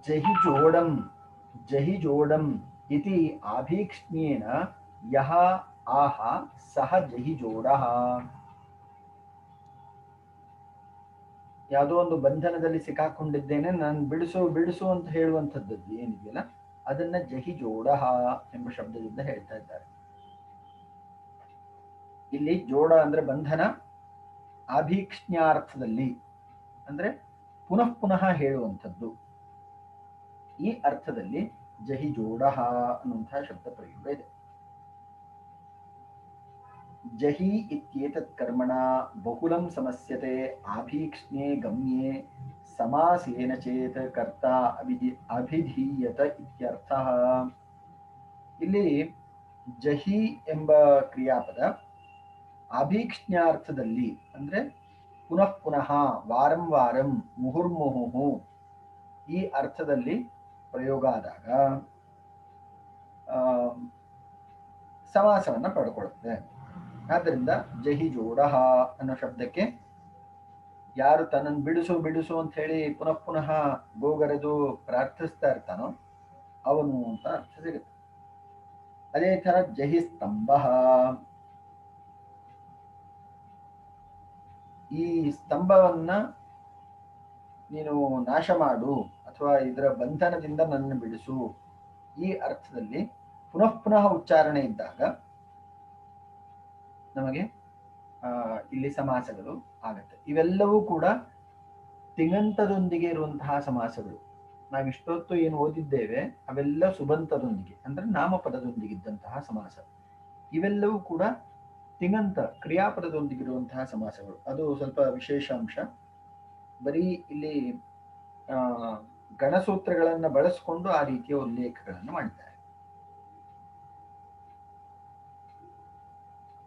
ಜಹಿ ಜೋಡಂ, ಜಹಿ ಜೋಡಂ ಇತಿ ಆಭೀಕ್ಷ್ಣ್ಯೇನ ಯಹ ಆಹ ಸಹ ಜಹಿ ಜೋಡಃ. ಯಾವುದೋ ಒಂದು ಬಂಧನದಲ್ಲಿ ಸಿಕ್ಕಾಕೊಂಡಿದ್ದೇನೆ, ನಾನು ಬಿಡಿಸು ಬಿಡಿಸು ಅಂತ ಹೇಳುವಂಥದ್ದು ಏನಿದೆಯಲ್ಲ, ಅದನ್ನ ಜಹಿ ಜೋಡಃ ಎಂಬ ಶಬ್ದದಿಂದ ಹೇಳ್ತಾ ಇದ್ದಾರೆ. ಇಲ್ಲಿ ಜೋಡ ಅಂದ್ರೆ ಬಂಧನ, ಆಭೀಕ್ಷ್ಣ್ಯಾರ್ಥದಲ್ಲಿ ಅಂದ್ರೆ ಪುನಃ ಪುನಃ ಹೇಳುವಂಥದ್ದು. ಈ ಅರ್ಥದಲ್ಲಿ ಜಹಿ ಜೋಡಃ ಅನ್ನುವಂತಹ ಶಬ್ದ ಪ್ರಯೋಗ ಇದೆ. ಜಹಿ ಇತ್ಯೇತತ್ ಕರ್ಮಣ ಬಹುಲಂ ಸಮಸ್ಯತೆ ಆಭೀಕ್ಷ್ಣ್ಯೆ ಗಮ್ಯೆ ಸಮಾಸೇನ ಚೇತ್ ಕರ್ತ ಅಭಿಧೀಯತ ಇತ್ಯರ್ಥಃ. ಇಲ್ಲಿ ಜಹಿ ಎಂಬ ಕ್ರಿಯಾಪದ ಆಭೀಕ್ಷ್ಣ್ಯಾರ್ಥದಲ್ಲಿ ಅಂದ್ರೆ ಪುನಃ ಪುನಃ, ವಾರಂ ವಾರಂ, ಮುಹುರ್ಮುಹು ಈ ಅರ್ಥದಲ್ಲಿ ಪ್ರಯೋಗ ಆದಾಗ ಸಮಾಸವನ್ನ ಪಡ್ಕೊಳ್ಳುತ್ತೆ. ಆದ್ದರಿಂದ ಜಹಿ ಜೋಡಃ ಅನ್ನೋ ಶಬ್ದಕ್ಕೆ ಯಾರು ತನ್ನನ್ನು ಬಿಡಿಸು ಬಿಡಿಸು ಅಂತ ಹೇಳಿ ಪುನಃ ಪುನಃ ಗೋಗರೆದು ಪ್ರಾರ್ಥಿಸ್ತಾ ಇರ್ತಾನೋ ಅವನು ಅಂತ ಅರ್ಥ ಸಿಗುತ್ತೆ. ಅದೇ ತರ ಜಹಿ ಸ್ತಂಭ, ಈ ಸ್ತಂಭವನ್ನ ನೀನು ನಾಶ ಮಾಡು ಅಥವಾ ಇದರ ಬಂಧನದಿಂದ ನನ್ನನ್ನು ಬಿಡಿಸು, ಈ ಅರ್ಥದಲ್ಲಿ ಪುನಃ ಪುನಃ ಉಚ್ಚಾರಣೆ ಇದ್ದಾಗ ನಮಗೆ ಇಲ್ಲಿ ಸಮಾಸಗಳು ಆಗತ್ತೆ. ಇವೆಲ್ಲವೂ ಕೂಡ ತಿಂಗಂತದೊಂದಿಗೆ ಇರುವಂತಹ ಸಮಾಸಗಳು. ನಾವಿಷ್ಟೊತ್ತು ಏನು ಓದಿದ್ದೇವೆ ಅವೆಲ್ಲ ಸುಬಂತದೊಂದಿಗೆ ಅಂದ್ರೆ ನಾಮಪದದೊಂದಿಗಿದ್ದಂತಹ ಸಮಾಸ. ಇವೆಲ್ಲವೂ ಕೂಡ ತಿಂಗಂತ ಕ್ರಿಯಾಪದದೊಂದಿಗಿರುವಂತಹ ಸಮಾಸಗಳು. ಅದು ಸ್ವಲ್ಪ ವಿಶೇಷ ಅಂಶ. ಬರೀ ಇಲ್ಲಿ ಗಣಸೂತ್ರಗಳನ್ನ ಬಳಸಿಕೊಂಡು ಆ ರೀತಿಯ ಉಲ್ಲೇಖಗಳನ್ನು ಮಾಡಿದ್ದಾರೆ.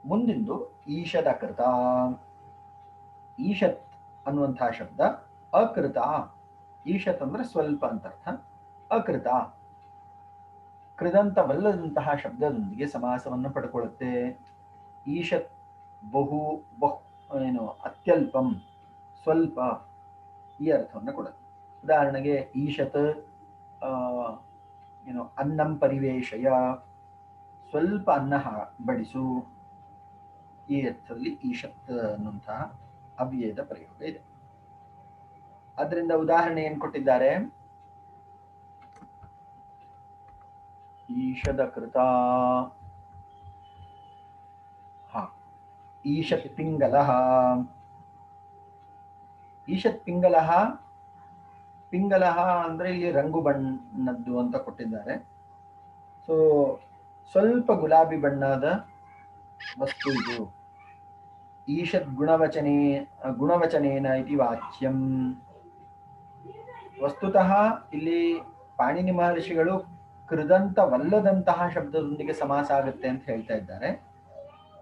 ಮುಂದಿಂದು ಈಷದ ಕೃತ. ಈಷತ್ ಅನ್ನುವಂತಹ ಶಬ್ದ ಅಕೃತ. ಈಷತ್ ಅಂದ್ರೆ ಸ್ವಲ್ಪ ಅಂತ ಅರ್ಥ. ಅಕೃತ ಕೃದಂತವಲ್ಲದಂತಹ ಶಬ್ದದೊಂದಿಗೆ ಸಮಾಸವನ್ನು ಪಡ್ಕೊಳ್ಳುತ್ತೆ. ಈಷತ್ ಬಹು ಏನು ಅತ್ಯಲ್ಪಂ ಸ್ವಲ್ಪ ಈ ಅರ್ಥವನ್ನು ಕೊಡುತ್ತೆ. ಉದಾಹರಣೆಗೆ ಈಷತ್ ಏನು ಅನ್ನಂ ಪರಿವೇಶಯ, ಸ್ವಲ್ಪ ಅನ್ನ ಬಡಿಸು, ಈ ಅರ್ಥದಲ್ಲಿ ಈಷತ್ ಅನ್ನುವಂತಹ ಅವ್ಯಯದ ಪ್ರಯೋಗ ಇದೆ. ಅದರಿಂದ ಉದಾಹರಣೆ ಏನ್ ಕೊಟ್ಟಿದ್ದಾರೆ? ಈಷದ ಕೃತ ಈಷತ್ ಪಿಂಗಲಃ. ಈಷತ್ ಪಿಂಗಲಃ, ಪಿಂಗಲಃ ಅಂದ್ರೆ ಇಲ್ಲಿ ರಂಗು ಬಣ್ಣದ್ದು ಅಂತ ಕೊಟ್ಟಿದ್ದಾರೆ. ಸೊ ಸ್ವಲ್ಪ ಗುಲಾಬಿ ಬಣ್ಣದ ವಸ್ತು ಇದು. ಈಷತ್ ಗುಣವಚನೇನ ಇತಿ ವಾಚ್ಯಂ. ವಸ್ತುತಃ ಇಲ್ಲಿ ಪಾಣಿನಿ ಮಹರ್ಷಿಗಳು ಕೃದಂತವಲ್ಲದಂತಹ ಶಬ್ದದೊಂದಿಗೆ ಸಮಾಸ ಆಗುತ್ತೆ ಅಂತ ಹೇಳ್ತಾ ಇದ್ದಾರೆ.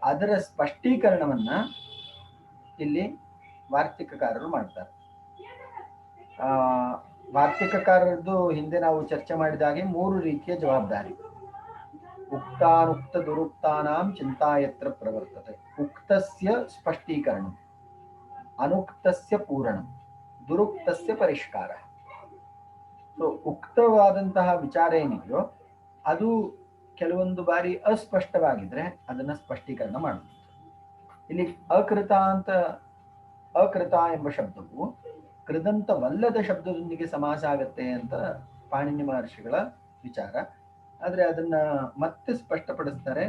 ಅದರ ಸ್ಪಷ್ಟೀಕರಣವನ್ನ ಇಲ್ಲಿ ವಾರ್ತಿಕಕಾರರು ಮಾಡ್ತಾರೆ. ವಾರ್ತಿಕಕಾರರದ್ದು ಹಿಂದೆ ನಾವು ಚರ್ಚೆ ಮಾಡಿದಾಗೆ 3 ರೀತಿಯ ಜವಾಬ್ದಾರಿ. ಉಕ್ತಾನುಕ್ತ ದುರುಕ್ತಾನಾಂ ಚಿಂತಾಯತ್ರ ಪ್ರವರ್ತತೆ. ಉಕ್ತಸ್ಯ ಸ್ಪಷ್ಟೀಕರಣಂ, ಅನುಕ್ತಸ್ಯ ಪೂರಣಂ, ದುರುಕ್ತಸ್ಯ ಪರಿಷ್ಕಾರ. ಸೊ ಉಕ್ತವಾದಂತಹ ವಿಚಾರ ಏನಿದೆಯೋ ಅದು ಕೆಲವೊಂದು ಬಾರಿ ಅಸ್ಪಷ್ಟವಾಗಿದ್ರೆ ಅದನ್ನ ಸ್ಪಷ್ಟೀಕರಣ ಮಾಡುತ್ತೆ. ಇಲ್ಲಿ ಅಕೃತ ಎಂಬ ಶಬ್ದವು ಕೃದಂತವಲ್ಲದ ಶಬ್ದದೊಂದಿಗೆ ಸಮಾಸ ಆಗತ್ತೆ ಅಂತ ಪಾಣಿನಿ ಮಹರ್ಷಿಗಳ ವಿಚಾರ. ಆದ್ರೆ ಅದನ್ನ ಮತ್ತೆ ಸ್ಪಷ್ಟಪಡಿಸ್ತಾರೆ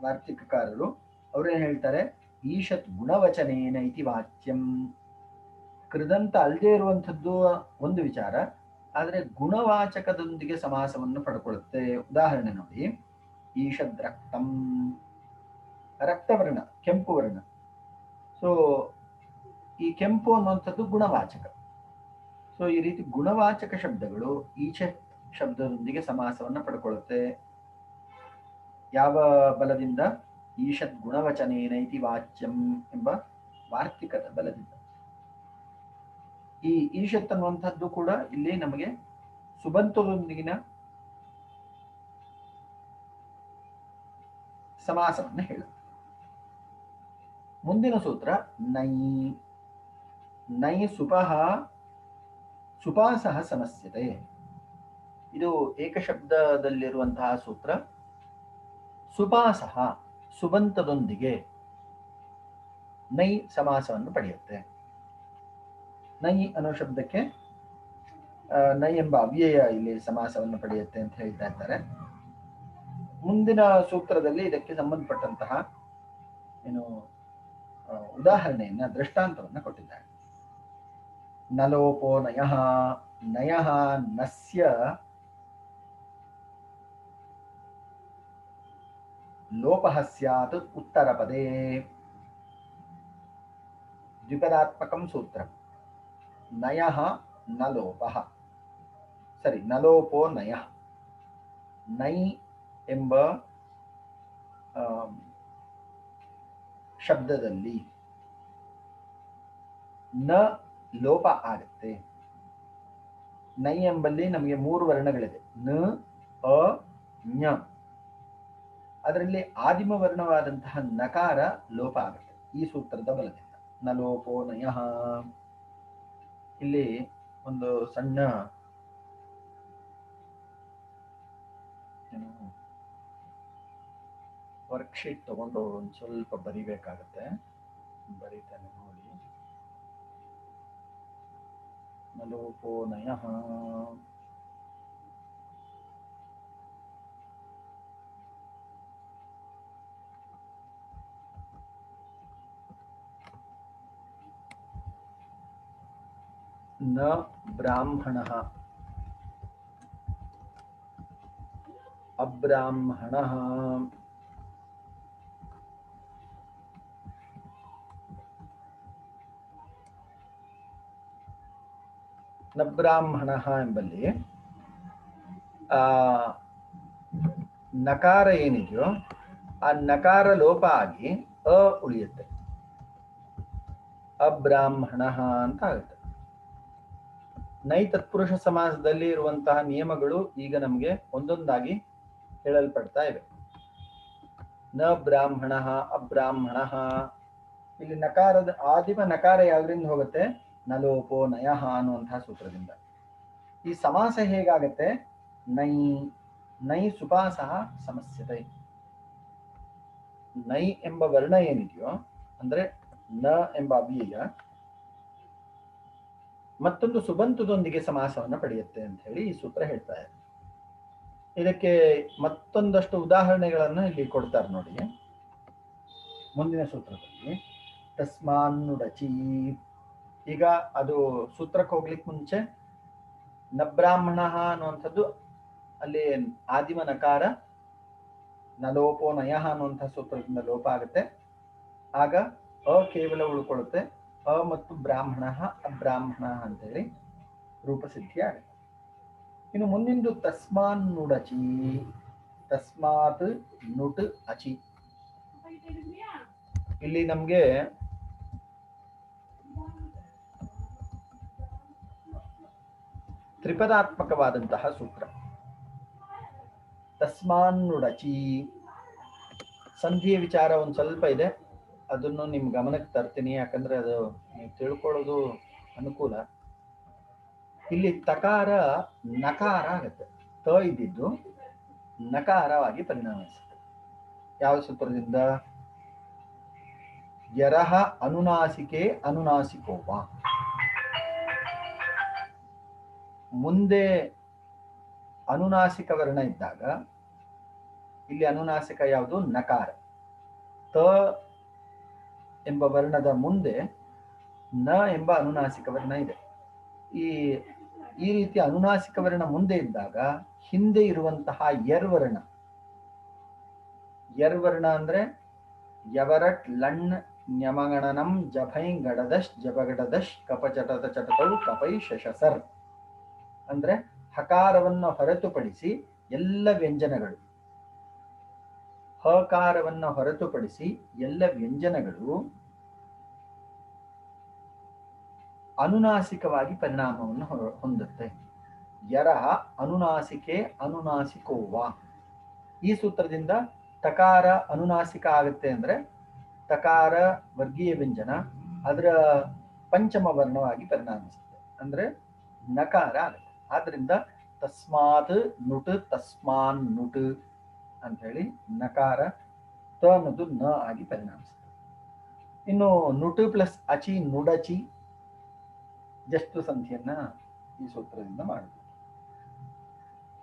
ವಾರ್ತಿಕಕಾರರು. ಅವ್ರೇನ್ ಹೇಳ್ತಾರೆ? ಈಷತ್ ಗುಣವಚನೇನ ಇತಿ ವಾಚ್ಯಂ. ಕೃದಂತ ಅಲ್ಲದೆ ಇರುವಂಥದ್ದು ಒಂದು ವಿಚಾರ, ಆದ್ರೆ ಗುಣವಾಚಕದೊಂದಿಗೆ ಸಮಾಸವನ್ನು ಪಡ್ಕೊಳ್ಳುತ್ತೆ. ಉದಾಹರಣೆ ನೋಡಿ, ಈಷದ್ ರಕ್ತಂ, ರಕ್ತವರ್ಣ, ಕೆಂಪು ವರ್ಣ. ಸೊ ಈ ಕೆಂಪು ಅನ್ನುವಂಥದ್ದು ಗುಣವಾಚಕ. ಸೊ ಈ ರೀತಿ ಗುಣವಾಚಕ ಶಬ್ದಗಳು ಈಷತ್ ಶಬ್ದದೊಂದಿಗೆ ಸಮಾಸವನ್ನು ಪಡ್ಕೊಳ್ಳುತ್ತೆ. ಯಾವ ಬಲದಿಂದ? ಈಷತ್ ಗುಣವಚನೇನ ಇತಿ ವಾಚ್ಯಂ ಎಂಬ ವಾರ್ತಿಕದ ಬಲದಿಂದ. ಈ ಈಷತ್ ಅನ್ನುವಂಥದ್ದು ಕೂಡ ಇಲ್ಲಿ ನಮಗೆ ಸುಬಂತದೊಂದಿಗಿನ ಸಮಾಸವನ್ನು ಹೇಳುತ್ತೆ. ಮುಂದಿನ ಸೂತ್ರ ನೈ. ನೈ ಸುಪಃ ಸುಪಾಸಃ ಸಮಸ್ಯತೆ. ಇದು ಏಕಶಬ್ದದಲ್ಲಿರುವಂತಹ ಸೂತ್ರ. ಸುಪಾಸಃ ಸುಬಂತದೊಂದಿಗೆ ನೈ ಸಮಾಸವನ್ನು ಪಡೆಯುತ್ತೆ. ನೈ ಅನ್ನೋ ಶಬ್ದಕ್ಕೆ ನೈ ಎಂಬ ಅವ್ಯಯ ಇಲ್ಲಿ ಸಮಾಸವನ್ನು ಪಡೆಯುತ್ತೆ ಅಂತ ಹೇಳ್ತಾ ಇದ್ದಾರೆ. ಮುಂದಿನ ಸೂತ್ರದಲ್ಲಿ ಇದಕ್ಕೆ ಸಂಬಂಧಪಟ್ಟಂತಹ ಏನು ಉದಾಹರಣೆಯನ್ನ, ದೃಷ್ಟಾಂತವನ್ನ ಕೊಟ್ಟಿದ್ದಾರೆ. ನಲೋಪೋ ನಯಃ. ನಯಃ ನಸ್ಯ ಲೋಪಃ ಸ್ಯಾತ್ ಉತ್ತರಪದೇ. ದ್ವಿಪದಾತ್ಮಕಂ ಸೂತ್ರ. ನಯಃ ನಲೋಪಃ. ಸರಿ, ನಲೋಪೋ ನಯಃ. ನೈ ಎಂಬ ಶಬ್ದದಲ್ಲಿ ನ ಲೋಪ ಆಗುತ್ತೆ. ನೈ ಎಂಬಲ್ಲಿ ನಮಗೆ 3 ವರ್ಣಗಳಿದೆ, ನ, ಅ, ಞ. ಅದರಲ್ಲಿ ಆದಿಮ ವರ್ಣವಾದಂತಹ ನಕಾರ ಲೋಪ ಆಗುತ್ತೆ ಈ ಸೂತ್ರದ ಬಲದಿಂದ. ನಲೋಪೋ ನಯಃ. ಇಲ್ಲಿ ಒಂದು ಸಣ್ಣ ವರ್ಕ್ಶೀಟ್ ತಗೊಂಡು ಒಂದು ಸ್ವಲ್ಪ ಬರಿಬೇಕಾಗತ್ತೆ. ಬರೀತಾನೆ ನೋಡಿ. ನಲೋಪೋ ನಯಃ ನ ಬ್ರಾಹ್ಮಣಃ ಅಬ್ರಾಹ್ಮಣಃ ನ ಬ್ರಾಹ್ಮಣಃ ಎಂಬಲ್ಲಿ ನಕಾರ ಏನಿದೆಯೋ ಆ ನಕಾರ ಲೋಪ ಆಗಿ ಅ ಉಳಿಯುತ್ತೆ, ಅಬ್ರಾಹ್ಮಣಃ ಅಂತ ಆಗುತ್ತೆ. ನೈ ತತ್ಪುರುಷ ಸಮಾಸದಲ್ಲಿ ಇರುವಂತಹ ನಿಯಮಗಳು ಈಗ ನಮಗೆ ಒಂದೊಂದಾಗಿ ಹೇಳಲ್ಪಡ್ತಾ ಇವೆ. ನ ಬ್ರಾಹ್ಮಣಃ ಅಬ್ರಾಹ್ಮಣಃ. ಇಲ್ಲಿ ನಕಾರದ ಆದಿಮ ನಕಾರ ಯಾವ್ದ್ರಿಂದ ಹೋಗುತ್ತೆ? ನಲೋಪೋ ನಯಃ ಅನ್ನುವಂತಹ ಸೂತ್ರದಿಂದ. ಈ ಸಮಾಸ ಹೇಗಾಗತ್ತೆ? ನೈ ನೈ ಸುಪಾಸಃ ಸಮಸ್ಯತೆ. ನೈ ಎಂಬ ವರ್ಣ ಏನಿದೆಯೋ ಅಂದ್ರೆ ನ ಎಂಬ ಅವ್ಯಯ ಮತ್ತೊಂದು ಸುಬಂತದೊಂದಿಗೆ ಸಮಾಸವನ್ನು ಪಡೆಯುತ್ತೆ ಅಂತ ಹೇಳಿ ಈ ಸೂತ್ರ ಹೇಳ್ತಾ ಇದೆ. ಇದಕ್ಕೆ ಮತ್ತೊಂದಷ್ಟು ಉದಾಹರಣೆಗಳನ್ನು ಇಲ್ಲಿ ಕೊಡ್ತಾರೆ ನೋಡಿ. ಮುಂದಿನ ಸೂತ್ರದಲ್ಲಿ ತಸ್ಮಾನ್ನುಡಚಿ. ಈಗ ಅದು ಸೂತ್ರಕ್ಕೆ ಹೋಗ್ಲಿಕ್ಕೆ ಮುಂಚೆ ನಬ್ರಾಹ್ಮಣ ಅನ್ನುವಂಥದ್ದು ಅಲ್ಲಿ ಆದಿಮ ನಕಾರ ನಲೋಪೋ ನಯಃ ಅನ್ನುವಂಥ ಸೂತ್ರದಿಂದ ಲೋಪ ಆಗುತ್ತೆ. ಆಗ ಅ ಕೇವಲ ಉಳ್ಕೊಳ್ಳುತ್ತೆ. ಅ ಮತ್ತು ಬ್ರಾಹ್ಮಣ ಅಬ್ರಾಹ್ಮಣ ಅಂತೇಳಿ ರೂಪಸಿದ್ಧಿ ಆಗುತ್ತೆ. ಇನ್ನು ಮುಂದಿಂದು ತಸ್ಮಾನ್ ನುಡಚಿ. ತಸ್ಮಾತ್ ನುಟ್ ಅಚಿ. ಇಲ್ಲಿ ನಮ್ಗೆ ತ್ರಿಪದಾತ್ಮಕವಾದಂತಹ ಸೂತ್ರ. ತಸ್ಮಾನ್ ನುಡಚಿ ಸಂಧಿಯ ವಿಚಾರ ಒಂದು ಸ್ವಲ್ಪ ಇದೆ, ಅದನ್ನು ನಿಮ್ ಗಮನಕ್ಕೆ ತರ್ತೀನಿ, ಯಾಕಂದ್ರೆ ಅದು ನೀವು ತಿಳ್ಕೊಳ್ಳೋದು ಅನುಕೂಲ. ಇಲ್ಲಿ ತಕಾರ ನಕಾರ ಆಗತ್ತೆ. ತ ಇದ್ದಿದ್ದು ನಕಾರವಾಗಿ ಪರಿಣಮಿಸುತ್ತೆ. ಯಾವ ಸೂತ್ರದಿಂದ? ಯರಹ ಅನುನಾಸಿಕೆ ಅನುನಾಸಿಕೋಪ. ಮುಂದೆ ಅನುನಾಸಿಕ ವರ್ಣ ಇದ್ದಾಗ ಇಲ್ಲಿ ಅನುನಾಸಿಕ ಯಾವುದು? ನಕಾರ. ತ ಎಂಬ ವರ್ಣದ ಮುಂದೆ ನ ಎಂಬ ಅನುನಾಸಿಕ ವರ್ಣ ಇದೆ. ಈ ರೀತಿ ಅನುನಾಸಿಕ ವರ್ಣ ಮುಂದೆ ಇದ್ದಾಗ ಹಿಂದೆ ಇರುವಂತಹ ಯರ್ವರ್ಣ. ಯರ್ವರ್ಣ ಅಂದ್ರೆ ಯವರಟ್ ಲಣ್ ನ್ಯಮಗಣನಂ ಜಭೈ ಗಡದಶ್ ಜಬಗಡದಶ್ ಕಪಚಟದ ಚಟತವು ಕಪೈ ಶಶಸರ್. ಅಂದ್ರೆ ಹಕಾರವನ್ನು ಹೊರತುಪಡಿಸಿ ಎಲ್ಲ ವ್ಯಂಜನಗಳು, ಹಕಾರವನ್ನು ಹೊರತುಪಡಿಸಿ ಎಲ್ಲ ವ್ಯಂಜನಗಳು ಅನುನಾಸಿಕವಾಗಿ ಪರಿಣಾಮವನ್ನು ಹೊಂದುತ್ತೆ. ಯರಹ ಅನುನಾಸಿಕೆ ಅನುನಾಸಿಕೋವ. ಈ ಸೂತ್ರದಿಂದ ತಕಾರ ಅನುನಾಸಿಕ ಆಗುತ್ತೆ ಅಂದ್ರೆ ತಕಾರ ವರ್ಗೀಯ ವ್ಯಂಜನ ಅದರ ಪಂಚಮ ವರ್ಣವಾಗಿ ಪರಿಣಾಮಿಸುತ್ತೆ, ಅಂದ್ರೆ ನಕಾರ ಆಗುತ್ತೆ. ಆದ್ರಿಂದ ತಸ್ಮಾತ್ ನುಟ್ ತಸ್ಮಾನ್ ನುಟ್ ಅಂತ ಹೇಳಿ ನಕಾರ ತ ಅನ್ನೋದು ನ ಆಗಿ ಪರಿಣಾಮಿಸುತ್ತೆ. ಇನ್ನು ನುಟ್ ಪ್ಲಸ್ ಅಚಿ ನುಡಚಿ ಜಸ್ತು ಸಂಧಿಯನ್ನ ಈ ಸೂತ್ರದಿಂದ ಮಾಡಬಹುದು.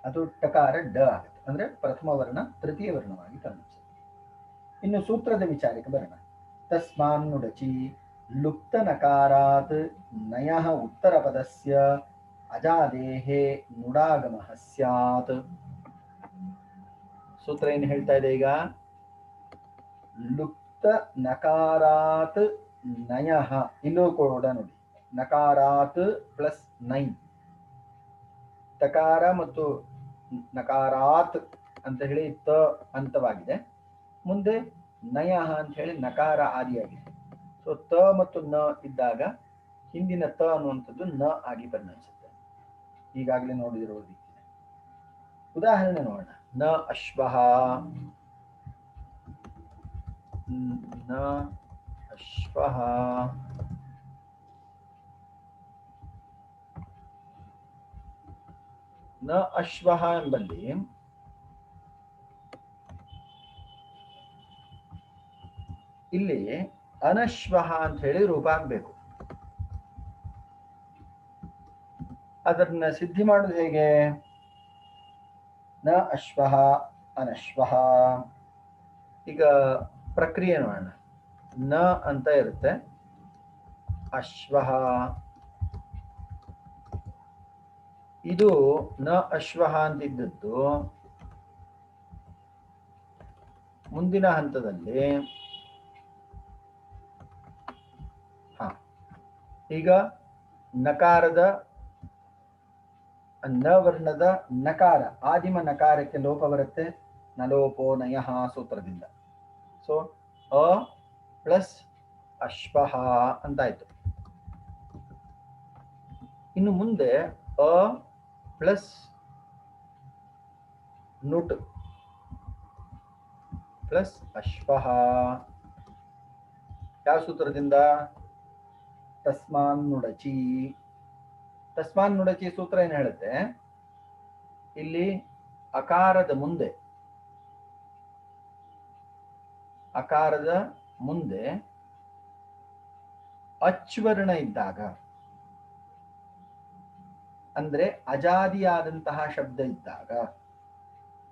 ಅದು ಟಕಾರ ಡ ಆಗುತ್ತೆ, ಅಂದ್ರೆ ಪ್ರಥಮ ವರ್ಣ ತೃತೀಯ ವರ್ಣವಾಗಿ ಪರಿಣಮಿಸುತ್ತೆ. ಇನ್ನು ಸೂತ್ರದ ವಿಚಾರಕ್ಕೆ ಬರೋಣ. ತಸ್ಮಾನ್ ನುಡಚಿ ಲುಪ್ತ ನಕಾರಾತ್ ನಯಃ ಉತ್ತರ ಪದಸ್ಯ ಅಜಾದೇಹೇ ನುಡಾಗಮಃ ಸ್ಯಾತ್. ಸೂತ್ರ ಏನು ಹೇಳ್ತಾ ಇದೆ ಈಗ? ಲುಪ್ತ ನಕಾರಾತ್ ನಯಃ. ಇಲ್ಲೂ ಕೂಡ ನೋಡಿ, ನಕಾರಾತ್ ಪ್ಲಸ್ ನೈ. ತಕಾರ ಮತ್ತು ನಕಾರಾತ್ ಅಂತ ಹೇಳಿ ತ ಅಂತವಾಗಿದೆ, ಮುಂದೆ ನಯಃ ಅಂತ ಹೇಳಿ ನಕಾರ ಆದಿಯಾಗಿದೆ. ಸೊ ತ ಮತ್ತು ನ ಇದ್ದಾಗ ಹಿಂದಿನ ತ ಅನ್ನುವಂಥದ್ದು ನ ಆಗಿ ಪರಿಣಮಿಸುತ್ತೆ. ಈಗಾಗಲೇ ನೋಡಿದಿರೋ ರೀತಿ ಉದಾಹರಣೆ ನೋಡೋಣ. ನ ಅಶ್ವಃ. ನ ಅಶ್ವಃ ನ ಅಶ್ವಃ ಎಂಬಲ್ಲಿ ಇಲ್ಲಿ ಅನಶ್ವಃ ಅಂತ ಹೇಳಿ ರೂಪ ಆಗ್ಬೇಕು. ಅದನ್ನ ಸಿದ್ಧಿ ಮಾಡೋದು ಹೇಗೆ? ನ ಅಶ್ವಃ ಅನಶ್ವಃ. ಈಗ ಪ್ರಕ್ರಿಯೆ ನೋಡೋಣ. ನ ಅಂತ ಇರುತ್ತೆ, ಅಶ್ವಃ. ಇದು ನ ಅಶ್ವಃ ಅಂತಿದ್ದದ್ದು ಮುಂದಿನ ಹಂತದಲ್ಲಿ ಈಗ ನಕಾರದ ನ ವರ್ಣದ ನಕಾರ ಆದಿಮ ನಕಾರಕ್ಕೆ ಲೋಪ ಬರುತ್ತೆ. ನಲೋಪೋ ನಯಃ ಸೂತ್ರದಿಂದ. So a plus ಅಶ್ವಃ ಅಂತಾಯ್ತು. ಇನ್ನು ಮುಂದೆ ಅ ಪ್ಲಸ್ ನುಟ್ ಪ್ಲಸ್ ಅಶ್ವಃ. ಯಾವ ಸೂತ್ರದಿಂದ? ತಸ್ಮಾನ್ ನುಡಚಿ. ತಸ್ಮಾನ್ ನುಡಚಿ ಸೂತ್ರ ಏನ್ ಹೇಳುತ್ತೆ? ಇಲ್ಲಿ ಅಕಾರದ ಮುಂದೆ ಅಚ್ವರ್ಣ ಇದ್ದಾಗ, ಅಂದ್ರೆ ಅಜಾದಿಯಾದಂತಹ ಶಬ್ದ ಇದ್ದಾಗ,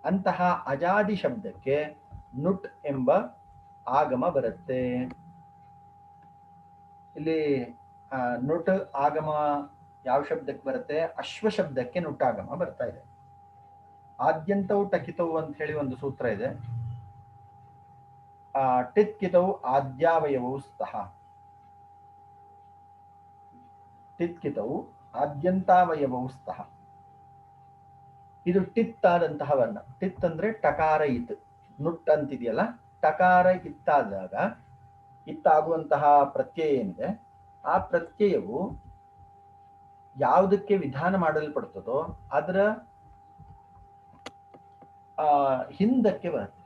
ಅಂತಹ ಅಜಾದಿ ಶಬ್ದಕ್ಕೆ ನುಟ್ ಎಂಬ ಆಗಮ ಬರುತ್ತೆ. ಇಲ್ಲಿ ನುಟ್ ಆಗಮ ಯಾವ ಶಬ್ದಕ್ಕೆ ಬರುತ್ತೆ? ಅಶ್ವ ಶಬ್ದಕ್ಕೆ ನುಟ್ಟಾಗಮ ಬರ್ತಾ ಇದೆ. ಆದ್ಯಂತವು ಟಕಿತವು ಅಂತ ಹೇಳಿ ಒಂದು ಸೂತ್ರ ಇದೆ. ಟಿತ್ಕಿತವು ಆದ್ಯಾವಯವವು ಸ್ತಃ. ಟಿತ್ಕಿತವು ಆದ್ಯಂತಾವಯವವು ಸ್ತಃ. ಇದು ಟಿತ್ ಆದಂತಹ ವರ್ಣ. ಟಿತ್ ಅಂದ್ರೆ ಟಕಾರ ಇತ್. ನುಟ್ ಅಂತಿದೆಯಲ್ಲ, ಟಕಾರ ಇತ್ತಾದಾಗ ಇತ್ತಾಗುವಂತಹ ಪ್ರತ್ಯಯ ಏನಿದೆ, ಆ ಪ್ರತ್ಯಯವು ಯಾವುದಕ್ಕೆ ವಿಧಾನ ಮಾಡಲ್ಪಡ್ತದೋ ಅದರ ಹಿಂದಕ್ಕೆ ಬರುತ್ತೆ.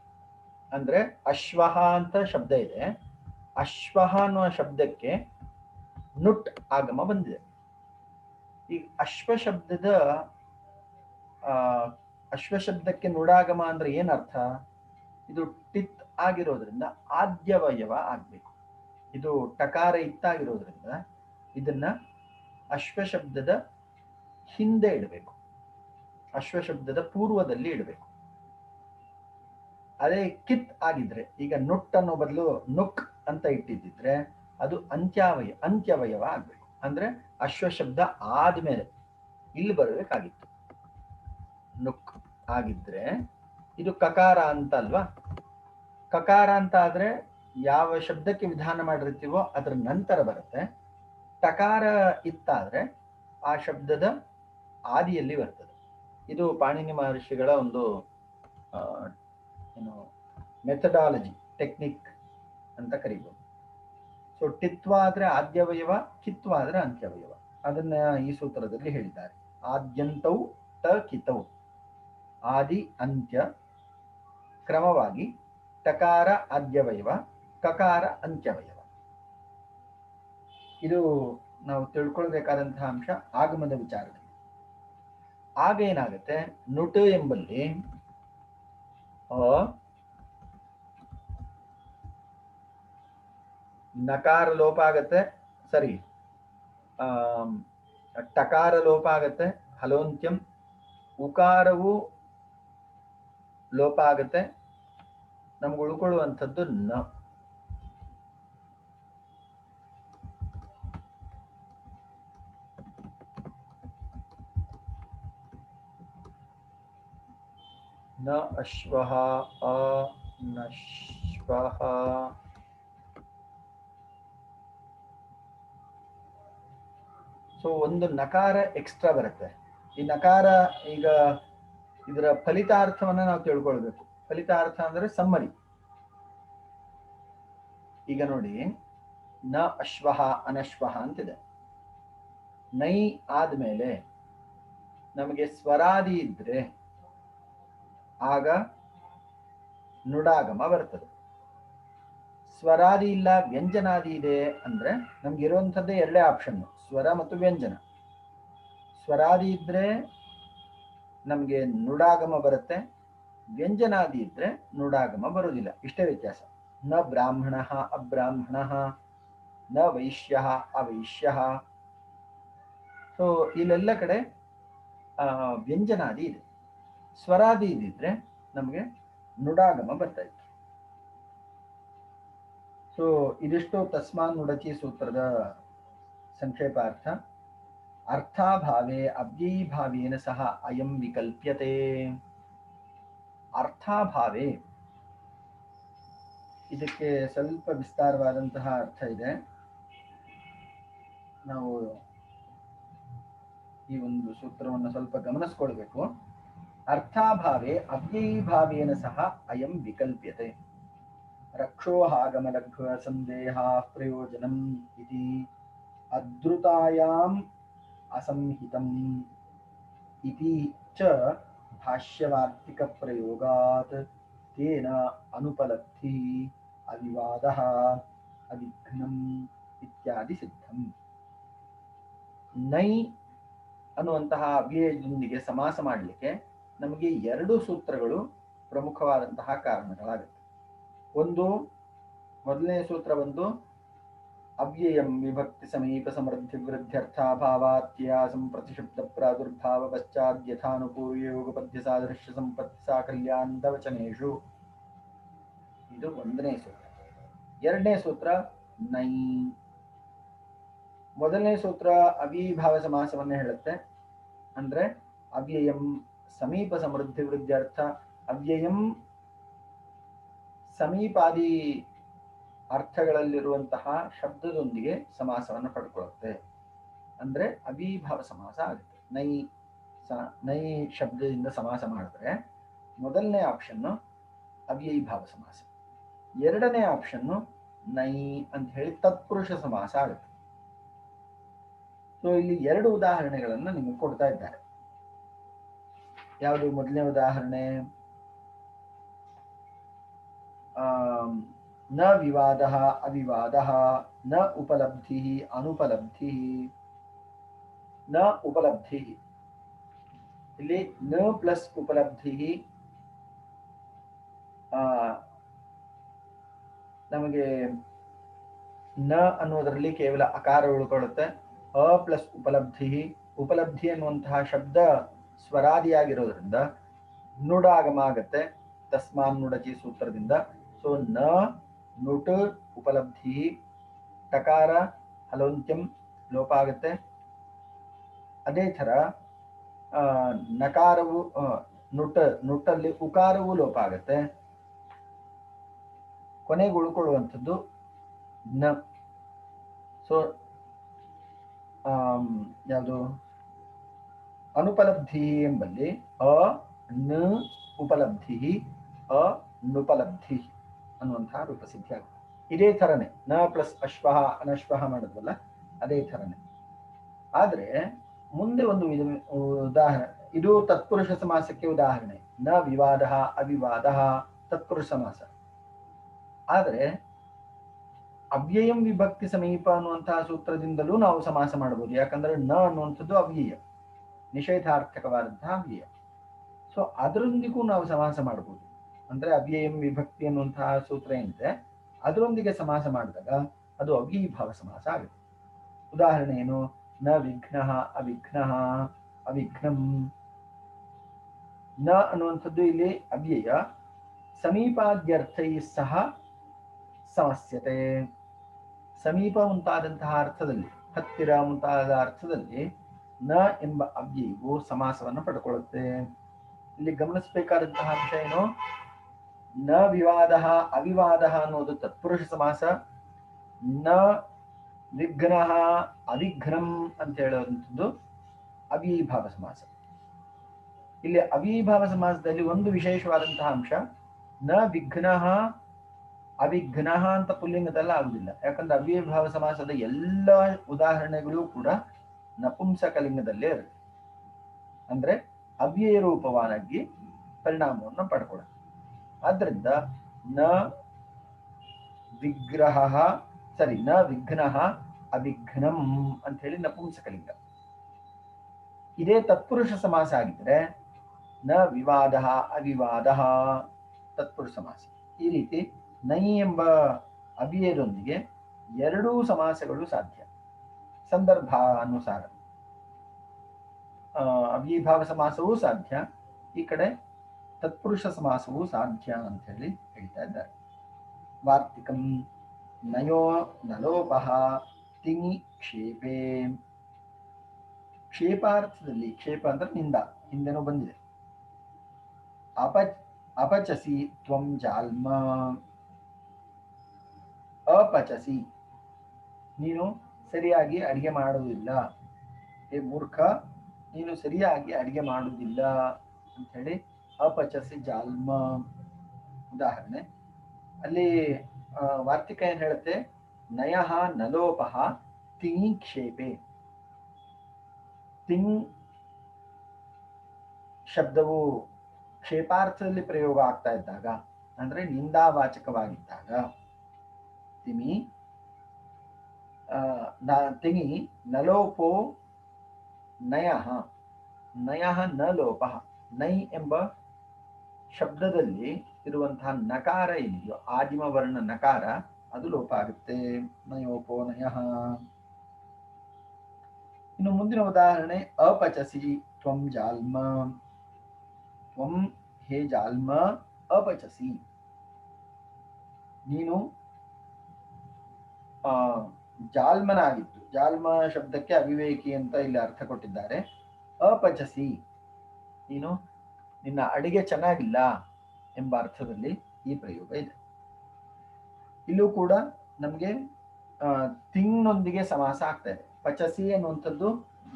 ಅಂದ್ರೆ ಅಶ್ವಃ ಅಂತ ಶಬ್ದ ಇದೆ, ಅಶ್ವಃ ಅನ್ನುವ ಶಬ್ದಕ್ಕೆ ನುಟ್ ಆಗಮ ಬಂದಿದೆ. ಈ ಅಶ್ವ ಶಬ್ದಕ್ಕೆ ನುಡಾಗಮ ಅಂದ್ರೆ ಏನರ್ಥ? ಇದು ಟಿತ್ ಆಗಿರೋದ್ರಿಂದ ಆದ್ಯವಯವ ಆಗ್ಬೇಕು. ಇದು ಟಕಾರ ಇತ್ತಾಗಿರೋದ್ರಿಂದ ಇದನ್ನ ಅಶ್ವ ಶಬ್ದದ ಹಿಂದೆ ಇಡಬೇಕು, ಅಶ್ವ ಶಬ್ದದ ಪೂರ್ವದಲ್ಲಿ ಇಡಬೇಕು. ಅದೇ ಕಿತ್ ಆಗಿದ್ರೆ, ಈಗ ನುಟ್ ಅನ್ನೋ ಬದಲು ನುಕ್ ಅಂತ ಇಟ್ಟಿದ್ದಿದ್ರೆ ಅದು ಅಂತ್ಯವಯವ ಆಗ್ಬೇಕು. ಅಂದ್ರೆ ಅಶ್ವ ಶಬ್ದ ಆದ್ಮೇಲೆ ಇಲ್ಲಿ ಬರಬೇಕಾಗಿತ್ತು. ನುಕ್ ಆಗಿದ್ರೆ ಇದು ಕಕಾರ ಅಂತ ಅಲ್ವಾ? ಕಕಾರ ಅಂತ ಆದ್ರೆ ಯಾವ ಶಬ್ದಕ್ಕೆ ವಿಧಾನ ಮಾಡಿರ್ತೀವೋ ಅದರ ನಂತರ ಬರುತ್ತೆ. ಟಕಾರ ಇತ್ತಾದ್ರೆ ಆ ಶಬ್ದದ ಆದಿಯಲ್ಲಿ ಬರ್ತದೆ. ಇದು ಪಾಣಿನಿ ಮಹರ್ಷಿಗಳ ಒಂದು ಮೆಥಡಾಲಜಿ, ಟೆಕ್ನಿಕ್ ಅಂತ ಕರೀಬಹುದು. ಸೊ ಟಿತ್ವ ಆದ್ರೆ ಆದ್ಯವಯವ, ಕಿತ್ವ ಆದ್ರೆ ಅಂತ್ಯವಯವ. ಅದನ್ನ ಈ ಸೂತ್ರದಲ್ಲಿ ಹೇಳಿದ್ದಾರೆ. ಆದ್ಯಂತವು ಟ ಕಿತವು, ಆದಿ ಅಂತ್ಯ ಕ್ರಮವಾಗಿ ಟಕಾರ ಆದ್ಯವಯವ, ಕಕಾರ ಅಂತ್ಯವಯವ. ಇದು ನಾವು ತಿಳ್ಕೊಳ್ಬೇಕಾದಂತಹ ಅಂಶ ಆಗಮದ ವಿಚಾರದಲ್ಲಿ. ಆಗ ಏನಾಗುತ್ತೆ? ನುಟ್ ಎಂಬಲ್ಲಿ ನಕಾರ ಲೋಪ ಆಗತ್ತೆ, ಸರಿ, ಟಕಾರ ಲೋಪ ಆಗತ್ತೆ, ಹಲೋಂತ್ಯಂ. ಉಕಾರವು ಲೋಪ ಆಗತ್ತೆ. ನಮ್ಗೆ ಉಳ್ಕೊಳ್ಳುವಂಥದ್ದು ನ. ನ ಅಶ್ವಃ ಅನಶ್ವಃ. ಸೊ ಒಂದು ನಕಾರ ಎಕ್ಸ್ಟ್ರಾ ಬರುತ್ತೆ. ಈ ನಕಾರ ಈಗ ಇದರ ಫಲಿತಾರ್ಥವನ್ನ ನಾವು ತಿಳ್ಕೊಳ್ಬೇಕು. ಫಲಿತಾರ್ಥ ಅಂದ್ರೆ ಸಮ್ಮರಿ. ಈಗ ನೋಡಿ, ನ ಅಶ್ವಃ ಅನಶ್ವಃ ಅಂತಿದೆ. ನೈ ಆದ್ಮೇಲೆ ನಮಗೆ ಸ್ವರಾದಿ ಇದ್ರೆ ಆಗ ನುಡಾಗಮ ಬರ್ತದೆ. ಸ್ವರಾದಿ ಇಲ್ಲ ವ್ಯಂಜನಾದಿ ಇದೆ ಅಂದ್ರೆ ನಮ್ಗೆ ಇರುವಂಥದ್ದೇ ಎರಡೇ ಆಪ್ಷನ್, ಸ್ವರ ಮತ್ತು ವ್ಯಂಜನ. ಸ್ವರಾದಿ ಇದ್ರೆ ನಮಗೆ ನುಡಾಗಮ ಬರುತ್ತೆ, ವ್ಯಂಜನಾದಿ ಇದ್ರೆ ನುಡಾಗಮ ಬರುವುದಿಲ್ಲ. ಇಷ್ಟೇ ವ್ಯತ್ಯಾಸ. ನ ಬ್ರಾಹ್ಮಣ ಅಬ್ರಾಹ್ಮಣ, ನ ವೈಶ್ಯ ಅವೈಶ್ಯ. ಸೊ ಇಲ್ಲೆಲ್ಲ ಕಡೆ ವ್ಯಂಜನಾದಿ ಇದೆ. ಸ್ವರಾದಿ ಇದ್ದಿದ್ರೆ ನಮಗೆ ನುಡಾಗಮ ಬರ್ತಾ ಇತ್ತು. ಸೊ ಇದಿಷ್ಟು ತಸ್ಮಾನ್ ನುಡಚಿ ಸೂತ್ರದ ಸಂಕ್ಷೇಪಾರ್ಥ. ಅರ್ಥಾಭಾವೇ ಅವ್ಯಯೀಭಾವೇನ ಸಹ ಅಯಂ ವಿಕಲ್ಪ್ಯತೆ. ಅರ್ಥಾಭಾವೇ, ಇದಕ್ಕೆ ಸ್ವಲ್ಪ ವಿಸ್ತಾರವಾದಂತಹ ಅರ್ಥ ಇದೆ. ನಾವು ಈ ಒಂದು ಸೂತ್ರವನ್ನು ಸ್ವಲ್ಪ ಗಮನಿಸ್ಕೊಳ್ಬೇಕು. ಅರ್ಥಾಭಾವೇ ಅವ್ಯಯೀಭಾವೇನ ಸಹ ಅಯಂ ವಿಕಲ್ಪ್ಯತೆ. ರಕ್ಷೋಹಾಗಮಲಘ್ವ ಸಂದೇಹ ಪ್ರಯೋಜನಂ ಇತಿ ಅದ್ರುತಾಯಾಂ ಅಸಂಹಿತಂ ಇತಿ ಚ ಭಾಷ್ಯವಾರ್ತಿಕ ಪ್ರಯೋಗಾತ್ ತೇನ ಅನುಪಲಬ್ಧಿ ಅವಿವಾದಃ ಅವಿಘ್ನಂ ಇತ್ಯಾದಿ ಸಿದ್ಧಂ. ನೈ ಅನ್ನುವಂತಹ ಅವ್ಯಯದೊಂದಿಗೆ ಸಮಾಸ ಮಾಡಲಿಕ್ಕೆ ನಮಗೆ ಎರಡು ಸೂತ್ರಗಳು ಪ್ರಮುಖವಾದಂತಹ ಕಾರಣಗಳಾಗುತ್ತೆ. ಒಂದು, ಮೊದಲನೇ ಸೂತ್ರ ಒಂದು ಅವ್ಯಯಂ ವಿಭಕ್ತಿ ಸಮೀಪ ಸಮೃದ್ಧಿ ವೃದ್ಧ್ಯರ್ಥಾಭಾವಾತ್ಯ ಸಂಪ್ರತಿಶಬ್ದ ಪ್ರಾದುರ್ಭಾವ ಪಶ್ಚಾದ್ಯಥಾನುಪೂರ್ಯೋಗ ಪದ್ಯ ಸಾದೃಶ್ಯ ಸಂಪತ್ತಿ ಸಾಕಲ್ಯಾಂತ ವಚನೇಶು. ಇದು ಒಂದನೇ ಸೂತ್ರ. ಎರಡನೇ ಸೂತ್ರ ನೈ. ಮೊದಲನೇ ಸೂತ್ರ ಅವ್ಯಯೀಭಾವ ಸಮಾಸವನ್ನೇ ಹೇಳುತ್ತೆ. ಅಂದ್ರೆ ಅವ್ಯಯಂ ಸಮೀಪ ಸಮೃದ್ಧಿ ವೃದ್ಧ್ಯರ್ಥ. ಅವ್ಯಯಂ ಸಮೀಪಾದಿ ಅರ್ಥಗಳಲ್ಲಿರುವಂತಹ ಶಬ್ದದೊಂದಿಗೆ ಸಮಾಸವನ್ನು ಪಡ್ಕೊಳ್ಳುತ್ತೆ. ಅಂದ್ರೆ ಅವ್ಯಯೀಭಾವ ಸಮಾಸ ಆಗುತ್ತೆ. ನೈ ಶಬ್ದದಿಂದ ಸಮಾಸ ಮಾಡಿದ್ರೆ ಮೊದಲನೇ ಆಪ್ಷನ್ನು ಅವ್ಯಯೀಭಾವ ಸಮಾಸ, ಎರಡನೇ ಆಪ್ಷನ್ನು ನೈ ಅಂತ ಹೇಳಿ ತತ್ಪುರುಷ ಸಮಾಸ ಆಗುತ್ತೆ. ಸೊ ಇಲ್ಲಿ ಎರಡು ಉದಾಹರಣೆಗಳನ್ನ ನಿಮಗೆ ಕೊಡ್ತಾ ಇದ್ದಾರೆ. ಯಾವುದು ಮೊದಲನೇ ಉದಾಹರಣೆ? ನ ವಿವಾದ ಅವಿವಾದ, ನ ಉಪಲಬ್ಧಿ ಅನುಪಲಬ್ಧಿ. ನ ಉಪಲಬ್ಧಿ, ಇಲ್ಲಿ ನ ಪ್ಲಸ್ ಉಪಲಬ್ಧಿ ನಮಗೆ ನ ಅನ್ನೋದರಲ್ಲಿ ಕೇವಲ ಅಕಾರ ಉಳ್ಕೊಳ್ಳುತ್ತೆ. ಅ ಪ್ಲಸ್ ಉಪಲಬ್ಧಿ, ಉಪಲಬ್ಧಿ ಅನ್ನುವಂತಹ ಶಬ್ದ ಸ್ವರಾದಿಯಾಗಿರೋದ್ರಿಂದ ನುಡಾಗಮ ಆಗತ್ತೆ ತಸ್ಮಾನ್ ನುಡಚಿ ಸೂತ್ರದಿಂದ. ಸೊ ನ ನುಟ್ ಉಪಲಬ್ಧಿ, ಟಕಾರ ಹಲೋಂತ್ಯಂ ಲೋಪ ಆಗುತ್ತೆ. ಅದೇ ಥರ ನಕಾರವು ನುಟ್ಟಲ್ಲಿ ಉಕಾರವು ಲೋಪ ಆಗುತ್ತೆ. ಕೊನೆಗೆ ಉಳ್ಕೊಳ್ಳುವಂಥದ್ದು ನ. ಸೊ ಯಾವುದು ಅನುಪಲಬ್ಧಿ ಎಂಬಲ್ಲಿ ಅ ನ ಉಪಲಬ್ಧಿ ಅ ನುಪಲಬ್ಧಿ ಅನ್ನುವಂತಹ ರೂಪಸಿದ್ಧಿ ಆಗುತ್ತೆ. ಇದೇ ಥರನೇ ನ ಪ್ಲಸ್ ಅಶ್ವಃ ಅನಶ್ವಃ ಮಾಡಿದ್ವಲ್ಲ, ಅದೇ ಥರನೇ. ಆದ್ರೆ ಮುಂದೆ ಒಂದು ಉದಾಹರಣೆ, ಇದು ತತ್ಪುರುಷ ಸಮಾಸಕ್ಕೆ ಉದಾಹರಣೆ. ನ ವಿವಾದ ಅವಿವಾದ ತತ್ಪುರುಷ ಸಮಾಸ. ಆದರೆ ಅವ್ಯಯಂ ವಿಭಕ್ತಿ ಸಮೀಪ ಅನ್ನುವಂತಹ ಸೂತ್ರದಿಂದಲೂ ನಾವು ಸಮಾಸ ಮಾಡಬಹುದು. ಯಾಕಂದ್ರೆ ನ ಅನ್ನುವಂಥದ್ದು ಅವ್ಯಯ, ನಿಷೇಧಾರ್ಥಕವಾದಂತಹ ಅವ್ಯಯ. ಸೊ ಅದರೊಂದಿಗೂ ನಾವು ಸಮಾಸ ಮಾಡಬಹುದು. ಅಂದ್ರೆ ಅವ್ಯಯಂ ವಿಭಕ್ತಿ ಅನ್ನುವಂತಹ ಸೂತ್ರ ಏನಿದೆ ಅದರೊಂದಿಗೆ ಸಮಾಸ ಮಾಡಿದಾಗ ಅದು ಅವ್ಯಯೀಭಾವ ಸಮಾಸ ಆಗುತ್ತೆ. ಉದಾಹರಣೆ ಏನು? ನ ವಿಘ್ನ ಅವಿಘ್ನ ಅವಿಘ್ನಂ. ನ ಅನ್ನುವಂಥದ್ದು ಇಲ್ಲಿ ಅವ್ಯಯ, ಸಮೀಪಾದ್ಯರ್ಥೈ ಸಹ ಸಮಸ್ಯತೆ. ಸಮೀಪ ಮುಂತಾದಂತಹ ಅರ್ಥದಲ್ಲಿ, ಹತ್ತಿರ ಮುಂತಾದ ಅರ್ಥದಲ್ಲಿ ನ ಎಂಬ ಅವ್ಯಯವು ಸಮಾಸವನ್ನು ಪಡ್ಕೊಳ್ಳುತ್ತೆ. ಇಲ್ಲಿ ಗಮನಿಸಬೇಕಾದಂತಹ ಅಂಶ ಏನು? ನ ವಿವಾದ ಅವಿವಾದ ಅನ್ನೋದು ತತ್ಪುರುಷ ಸಮಾಸ. ನ ವಿಘ್ನ ಅವಿಘ್ನಂ ಅಂತ ಹೇಳುವಂಥದ್ದು ಅವ್ಯಯೀಭಾವ ಸಮಾಸ. ಇಲ್ಲಿ ಅವ್ಯಯೀಭಾವ ಸಮಾಸದಲ್ಲಿ ಒಂದು ವಿಶೇಷವಾದಂತಹ ಅಂಶ, ನ ವಿಘ್ನ ಅವಿಘ್ನ ಅಂತ ಪುಲ್ಲಿಂಗದಲ್ಲ ಆಗುದಿಲ್ಲ. ಯಾಕಂದ್ರೆ ಅವ್ಯಯೀಭಾವ ಸಮಾಸದ ಎಲ್ಲ ಉದಾಹರಣೆಗಳು ಕೂಡ ನಪುಂಸಕಲಿಂಗದಲ್ಲೇ ಇರುತ್ತೆ. ಅಂದ್ರೆ ಅವ್ಯಯ ರೂಪವಾಗಿ ಪರಿಣಾಮವನ್ನು ಪಡ್ಕೊಳ್ಳುತ್ತೆ. ಆದ್ದರಿಂದ ನ ವಿಗ್ರಹ ನ ವಿಘ್ನ ಅವಿಘ್ನಂ ಅಂತ ಹೇಳಿ ನಪುಂಸಕಲಿಂಗ. ಇದೇ ತತ್ಪುರುಷ ಸಮಾಸ ಆಗಿದ್ರೆ ನ ವಿವಾದ ಅವಿವಾದ ತತ್ಪುರುಷ ಸಮಾಸ. ಈ ರೀತಿ ನೈ ಎಂಬ ಅವ್ಯಯದೊಂದಿಗೆ ಎರಡೂ ಸಮಾಸಗಳು ಸಾಧ್ಯ ಸಂದರ್ಭ ಅನುಸಾರ. ಅವ್ಯಯೀಭಾವ ಸಮಾಸವೂ ಸಾಧ್ಯ, ಈ ಕಡೆ ತತ್ಪುರುಷ ಸಮಾಸವೂ ಸಾಧ್ಯ ಅಂತ ಹೇಳಿ ಹೇಳ್ತಾ ಇದ್ದಾರೆ. ವಾರ್ತಿಕಂ ನಯೋ ನಲೋಪಹ ತಿಂಗಿ ಕ್ಷೇಪೆ. ಕ್ಷೇಪಾರ್ಥದಲ್ಲಿ, ಕ್ಷೇಪ ಅಂದ್ರೆ ನಿಂದ, ಹಿಂದೆನೂ ಬಂದಿದೆ. ಅಪಚಸಿ ತ್ವಂ ಜಾಲ್ಮ. ಅಪಚಸಿ, ನೀನು ಸರಿಯಾಗಿ ಅಡಿಗೆ ಮಾಡುವುದಿಲ್ಲ, ಏ ಮೂರ್ಖ ನೀನು ಸರಿಯಾಗಿ ಅಡಿಗೆ ಮಾಡುವುದಿಲ್ಲ ಅಂತ ಹೇಳಿ ಅಪಚಸಿ ಜಾಲ್ಮ ಉದಾಹರಣೆ. ಅಲ್ಲಿ ವಾರ್ತಿಕ ಏನ್ ಹೇಳುತ್ತೆ, ನಯಃ ನಲೋಪಹ ತಿಂಗಿ ಕ್ಷೇಪೆ. ತಿಂಗ್ ಶಬ್ದವು ಕ್ಷೇಪಾರ್ಥದಲ್ಲಿ ಪ್ರಯೋಗ ಆಗ್ತಾ ಇದ್ದಾಗ, ಅಂದ್ರೆ ನಿಂದಾವಾಚಕವಾಗಿದ್ದಾಗ, ತಿಮಿ ತಿಂಗಿ ನಲೋಪೋ ನಯಃ. ನಯಃ ನ ಲೋಪಃ. ನೈ ಎಂಬ ಶಬ್ದದಲ್ಲಿ ಇರುವಂತಹ ನಕಾರ ಏನಿದೆಯೋ, ಆದಿಮ ವರ್ಣ ನಕಾರ, ಅದು ಲೋಪ ಆಗುತ್ತೆ. ನಯೋಪೋ ನಯಃ. ಇನ್ನು ಮುಂದಿನ ಉದಾಹರಣೆ ಅಪಚಸಿ ತ್ವಂ ಜಾಲ್ಮ. ತ್ವಂ ಹೇ ಜಾಲ್ಮ ಅಪಚಸಿ, ನೀನು ಜಾಲ್ಮನಾಗಿತ್ತು. ಜಾಲ್ಮ ಶಬ್ದಕ್ಕೆ ಅವಿವೇಕಿ ಅಂತ ಇಲ್ಲಿ ಅರ್ಥ ಕೊಟ್ಟಿದ್ದಾರೆ. ಅಪಚಸಿ, ನೀನು ನಿನ್ನ ಅಡಿಗೆ ಚೆನ್ನಾಗಿಲ್ಲ ಎಂಬ ಅರ್ಥದಲ್ಲಿ ಈ ಪ್ರಯೋಗ ಇದೆ. ಇಲ್ಲೂ ಕೂಡ ನಮಗೆ ತಿಂಗ್ನೊಂದಿಗೆ ಸಮಾಸ ಆಗ್ತಾ ಇದೆ. ಪಚಸಿ ಅನ್ನುವಂಥದ್ದು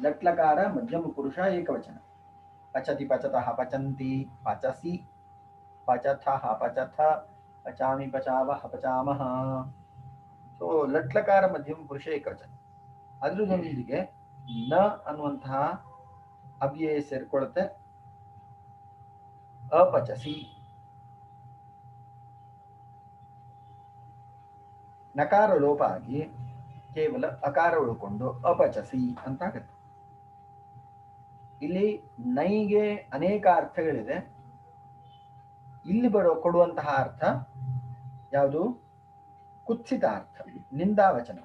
ಲಟ್ಲಕಾರ ಮಧ್ಯಮ ಪುರುಷ ಏಕವಚನ. ಪಚತಿ ಪಚತಃ ಪಚಂತಿ, ಪಚಸಿ ಪಚಥಃ ಪಚಥ, ಪಚಾಮಿ ಪಚಾವಹ ಪಚಾಮಹ. ಸೊ ಲಟ್ಲಕಾರ ಮಧ್ಯಮ ಪುರುಷ ಏಕವಚನ. ಅದ್ರದೊಂದಿಗೆ ನ ಅನ್ನುವಂತಹ ಅವ್ಯಯ ಸೇರ್ಕೊಳ್ಳುತ್ತೆ. ಅಪಚಸಿ, ನಕಾರ ಲೋಪ ಆಗಿ ಕೇವಲ ಅಕಾರ ಉಳ್ಕೊಂಡು ಅಪಚಸಿ ಅಂತ ಆಗುತ್ತೆ. ಇಲ್ಲಿ ನೈಗೆ ಅನೇಕ ಅರ್ಥಗಳಿದೆ. ಇಲ್ಲಿ ಕೊಡುವಂತಹ ಅರ್ಥ ಯಾವುದು? ಕುತ್ಸಿತಾರ್ಥ, ನಿಂದಾವಚನ.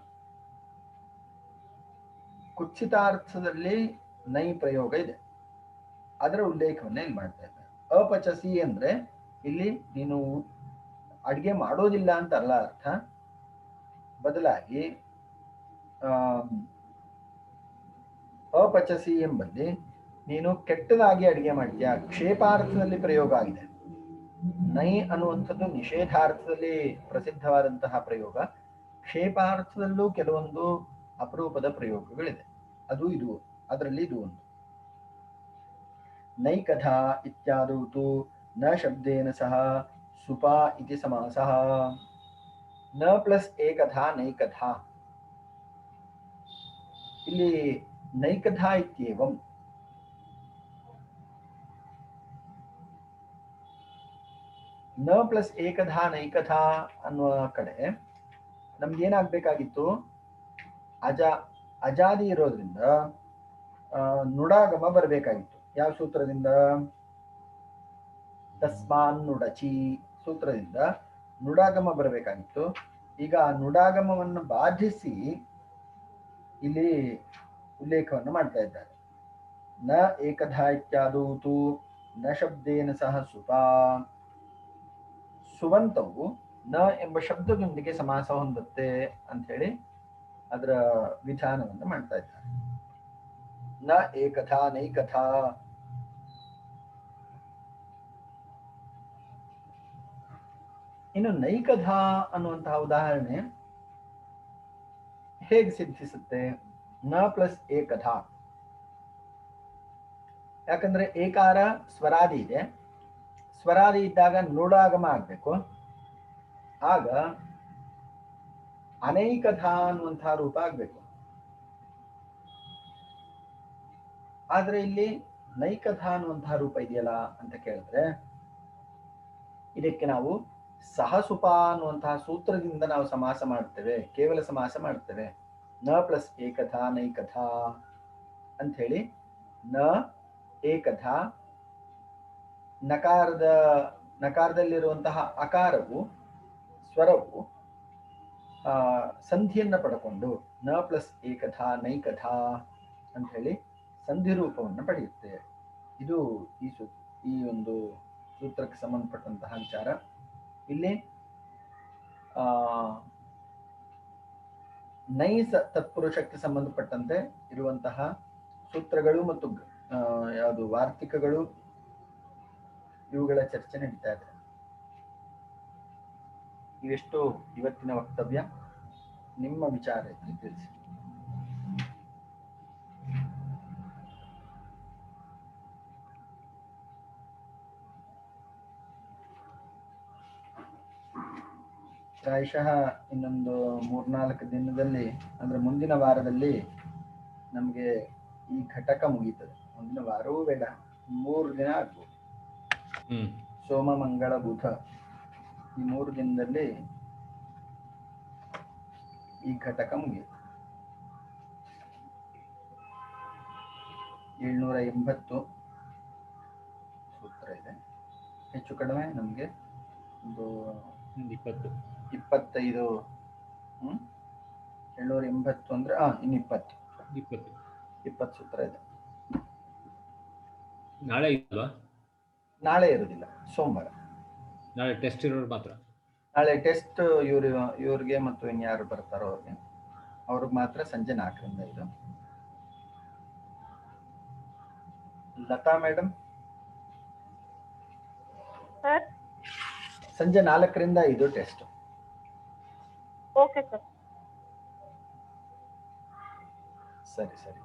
ಕುತ್ಸಿತಾರ್ಥದಲ್ಲಿ ನೈ ಪ್ರಯೋಗ ಇದೆ, ಅದರ ಉಲ್ಲೇಖವನ್ನೇ ಇಲ್ಲಿ ಮಾಡ್ತಾ ಇದ್ದಾರೆ. ಅಪಚಸಿ ಅಂದ್ರೆ ಇಲ್ಲಿ ನೀನು ಅಡಿಗೆ ಮಾಡೋದಿಲ್ಲ ಅಂತ ಅಲ್ಲ ಅರ್ಥ, ಬದಲಾಗಿ ಅಪಚಸಿ ಎಂಬಲ್ಲಿ ನೀನು ಕೆಟ್ಟದಾಗಿ ಅಡಿಗೆ ಮಾಡ್ತೀಯ, ಕ್ಷೇಪಾರ್ಥದಲ್ಲಿ ಪ್ರಯೋಗ ಆಗಿದೆ. ನೈ ಅನ್ನುವಂಥದ್ದು ನಿಷೇಧಾರ್ಥದಲ್ಲಿ ಪ್ರಸಿದ್ಧವಾದಂತಹ ಪ್ರಯೋಗ. ಕ್ಷೇಪಾರ್ಥದಲ್ಲೂ ಕೆಲವೊಂದು ಅಪರೂಪದ ಪ್ರಯೋಗಗಳಿದೆ, ಅದು ಇದು, ಅದರಲ್ಲಿ ಇದು ಒಂದು. ನೈಕಥಾ ಇತ್ಯಾದೌ ತು ನ ಶಬ್ದೇನ ಸಹ ಸುಪಾ ಇತಿ ಸಮಾಸಃ. ನ ಪ್ಲಸ್ ಏಕಥಾ ನೈಕಥಾ. ಇಲ್ಲಿ ನೈಕಥಾ ಇತ್ಯೇವಂ, ನ ಪ್ಲಸ್ ಏಕಥಾ ನೈಕಥಾ ಅನ್ನುವ ಕಡೆ ನಮ್ಗೇನಾಗಬೇಕಾಗಿತ್ತು? ಅಜಾದಿ ಇರೋದ್ರಿಂದ ನುಡಾಗಮ ಬರಬೇಕಾಗಿತ್ತು. ಯಾವ ಸೂತ್ರದಿಂದ? ತಸ್ಮಾನ್ ನುಡಚಿ ಸೂತ್ರದಿಂದ ನುಡಾಗಮ ಬರಬೇಕಾಗಿತ್ತು. ಈಗ ಆ ನುಡಾಗಮವನ್ನು ಬಾಧಿಸಿ ಇಲ್ಲಿ ಉಲ್ಲೇಖವನ್ನು ಮಾಡ್ತಾ ಇದ್ದಾರೆ. ನ ಏಕಧಾ ಇತ್ಯಾದೌ ತು ನ ಶಬ್ದೇನ ಸಹ ಸುಪಾ. ಸುವಂತವು ನ ಎಂಬ ಶಬ್ದದೊಂದಿಗೆ ಸಮಾಸ ಹೊಂದುತ್ತೆ ಅಂತ ಹೇಳಿ ಅದರ ವಿಧಾನವನ್ನು ಮಾಡ್ತಾ ಇದ್ದಾರೆ. ನ ಏಕಥಾ ನೈಕಥಾ. ಇನ್ನು ನೈಕಥಾ ಅನ್ನುವಂತಹ ಉದಾಹರಣೆ ಹೇಗೆ ಸಿದ್ಧಿಸುತ್ತೆ? ನ ಪ್ಲಸ್ ಏಕಥಾ. ಯಾಕಂದ್ರೆ ಏಕಾರ ಸ್ವರಾದಿ ಇದೆ, ಸ್ವರಾದಿ ಇದ್ದಾಗ ನುಡಾಗಮ ಆಗ್ಬೇಕು. ಆಗ ಅನೈಕಥಾ ಅನ್ನುವಂತಹ ರೂಪ ಆಗ್ಬೇಕು. ಆದ್ರೆ ಇಲ್ಲಿ ನೈಕಥಾ ಅನ್ನುವಂತಹ ರೂಪ ಇದೆಯಲ್ಲ ಅಂತ ಕೇಳಿದ್ರೆ, ಇದಕ್ಕೆ ನಾವು ಸಹಸುಪ ಅನ್ನುವಂತಹ ಸೂತ್ರದಿಂದ ನಾವು ಸಮಾಸ ಮಾಡ್ತೇವೆ, ಕೇವಲ ಸಮಾಸ ಮಾಡ್ತೇವೆ. ನ ಪ್ಲಸ್ ಏಕಥಾ ನೈಕಥಾ ಅಂತ ಹೇಳಿ ನ ಏಕಥಾ ನಕಾರದಲ್ಲಿರುವಂತಹ ಅಕಾರವು ಸ್ವರವು ಸಂಧಿಯನ್ನ ಪಡ್ಕೊಂಡು ನ ಪ್ಲಸ್ ಏಕಧಾ ನೈಕಧಾ ಅಂತ ಹೇಳಿ ಸಂಧಿ ರೂಪವನ್ನು ಪಡೆಯುತ್ತೆ. ಇದು ಈ ಒಂದು ಸೂತ್ರಕ್ಕೆ ಸಂಬಂಧಪಟ್ಟಂತಹ ವಿಚಾರ. ಇಲ್ಲಿ ನೈಸ ತತ್ಪುರುಷಕ್ಕೆ ಸಂಬಂಧಪಟ್ಟಂತೆ ಇರುವಂತಹ ಸೂತ್ರಗಳು ಮತ್ತು ಯಾವುದು ವಾರ್ತಿಕಗಳು ಇವುಗಳ ಚರ್ಚೆ ನಡೀತಾ ಇದೆ. ಇವೆಷ್ಟು ಇವತ್ತಿನ ವಕ್ತವ್ಯ. ನಿಮ್ಮ ವಿಚಾರ ಇದ್ರೆ ತಿಳಿಸಿ. ಪ್ರಾಯಶಃ ಇನ್ನೊಂದು 3-4 ದಿನದಲ್ಲಿ, ಅಂದ್ರೆ ಮುಂದಿನ ವಾರದಲ್ಲಿ ನಮಗೆ ಈ ಘಟಕ ಮುಗೀತದೆ. ಮುಂದಿನ ವಾರವೂ ಬೇಡ, 3 ದಿನ ಆಗ್ಬೋದು. ಸೋಮ ಮಂಗಳ ಬುಧ ಈ 3 ದಿನದಲ್ಲಿ ಈ ಘಟಕ ಮುಗಿಯುತ್ತೆ. 780 ಸೂತ್ರ ಇದೆ. ಹೆಚ್ಚು ಕಡಿಮೆ ನಮಗೆ ಒಂದು 25 780 ಅಂದ್ರೆ ಇನ್ನು 20 ಸೂತ್ರ ಇದೆ. ನಾಳೆ ಇಲ್ವಾ? ನಾಳೆ ಇರುವುದಿಲ್ಲ, ಸೋಮವಾರ. ನಾಳೆ ಟೆಸ್ಟ್ ಇರೋರು ಮಾತ್ರ. ನಾಳೆ ಟೆಸ್ಟ್ ಇವ್ರಿಗೆ ಮತ್ತು ಇನ್ಯಾರು ಬರ್ತಾರೋ ಅವ್ರಿಗೆ ಮಾತ್ರ ಸಂಜೆ 4ರಿಂದ 5. ಲತಾ ಮೇಡಮ್, ಸರ್ ಸಂಜೆ 4ರಿಂದ 5 ಟೆಸ್ಟ್. Okay sir. ಸರಿ.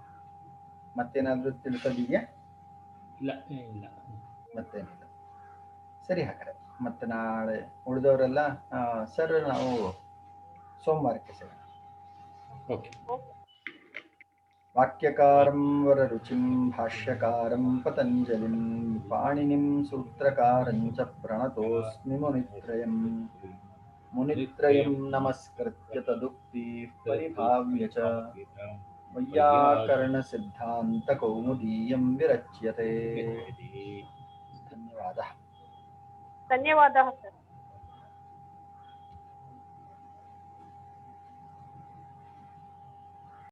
ಮತ್ತೇನಾದ್ರೂ ತಿಳಿಸೋದಿದೆಯಾ? ಇಲ್ಲ. ಮತ್ತೇನಿಲ್ಲ. ಸರಿ, ಹಾಗಾದ್ರೆ ಮತ್ತೆ ನಾಳೆ ಉಳಿದವರೆಲ್ಲ ಸರ್ ನಾವು ಸೋಮವಾರಕ್ಕೆ ಸಿಗೋಣ. ಓಕೆ. ವಾಕ್ಯಕಾರಂ ವರರುಚಿಂ ಭಾಷ್ಯಕಾರಂ ಪತಂಜಲಿಂ ಪಾಣಿನಿಂ ಸೂತ್ರಕಾರಂ ಚ ಪ್ರಣತೋಸ್ಮಿ ಮುನಿತ್ರಯಂ ನಮಸ್ಕೃತ್ಯ ತದುಕ್ತಿ ಪರಿಭಾವ್ಯ ಚ ವೈಯಾಕರಣ ಸಿದ್ಧಾಂತ ಕೌಮುದೀಯಂ ವಿರಚ್ಯತೆ. ಧನ್ಯವಾದ ಧನ್ಯವಾದ ಸರ್.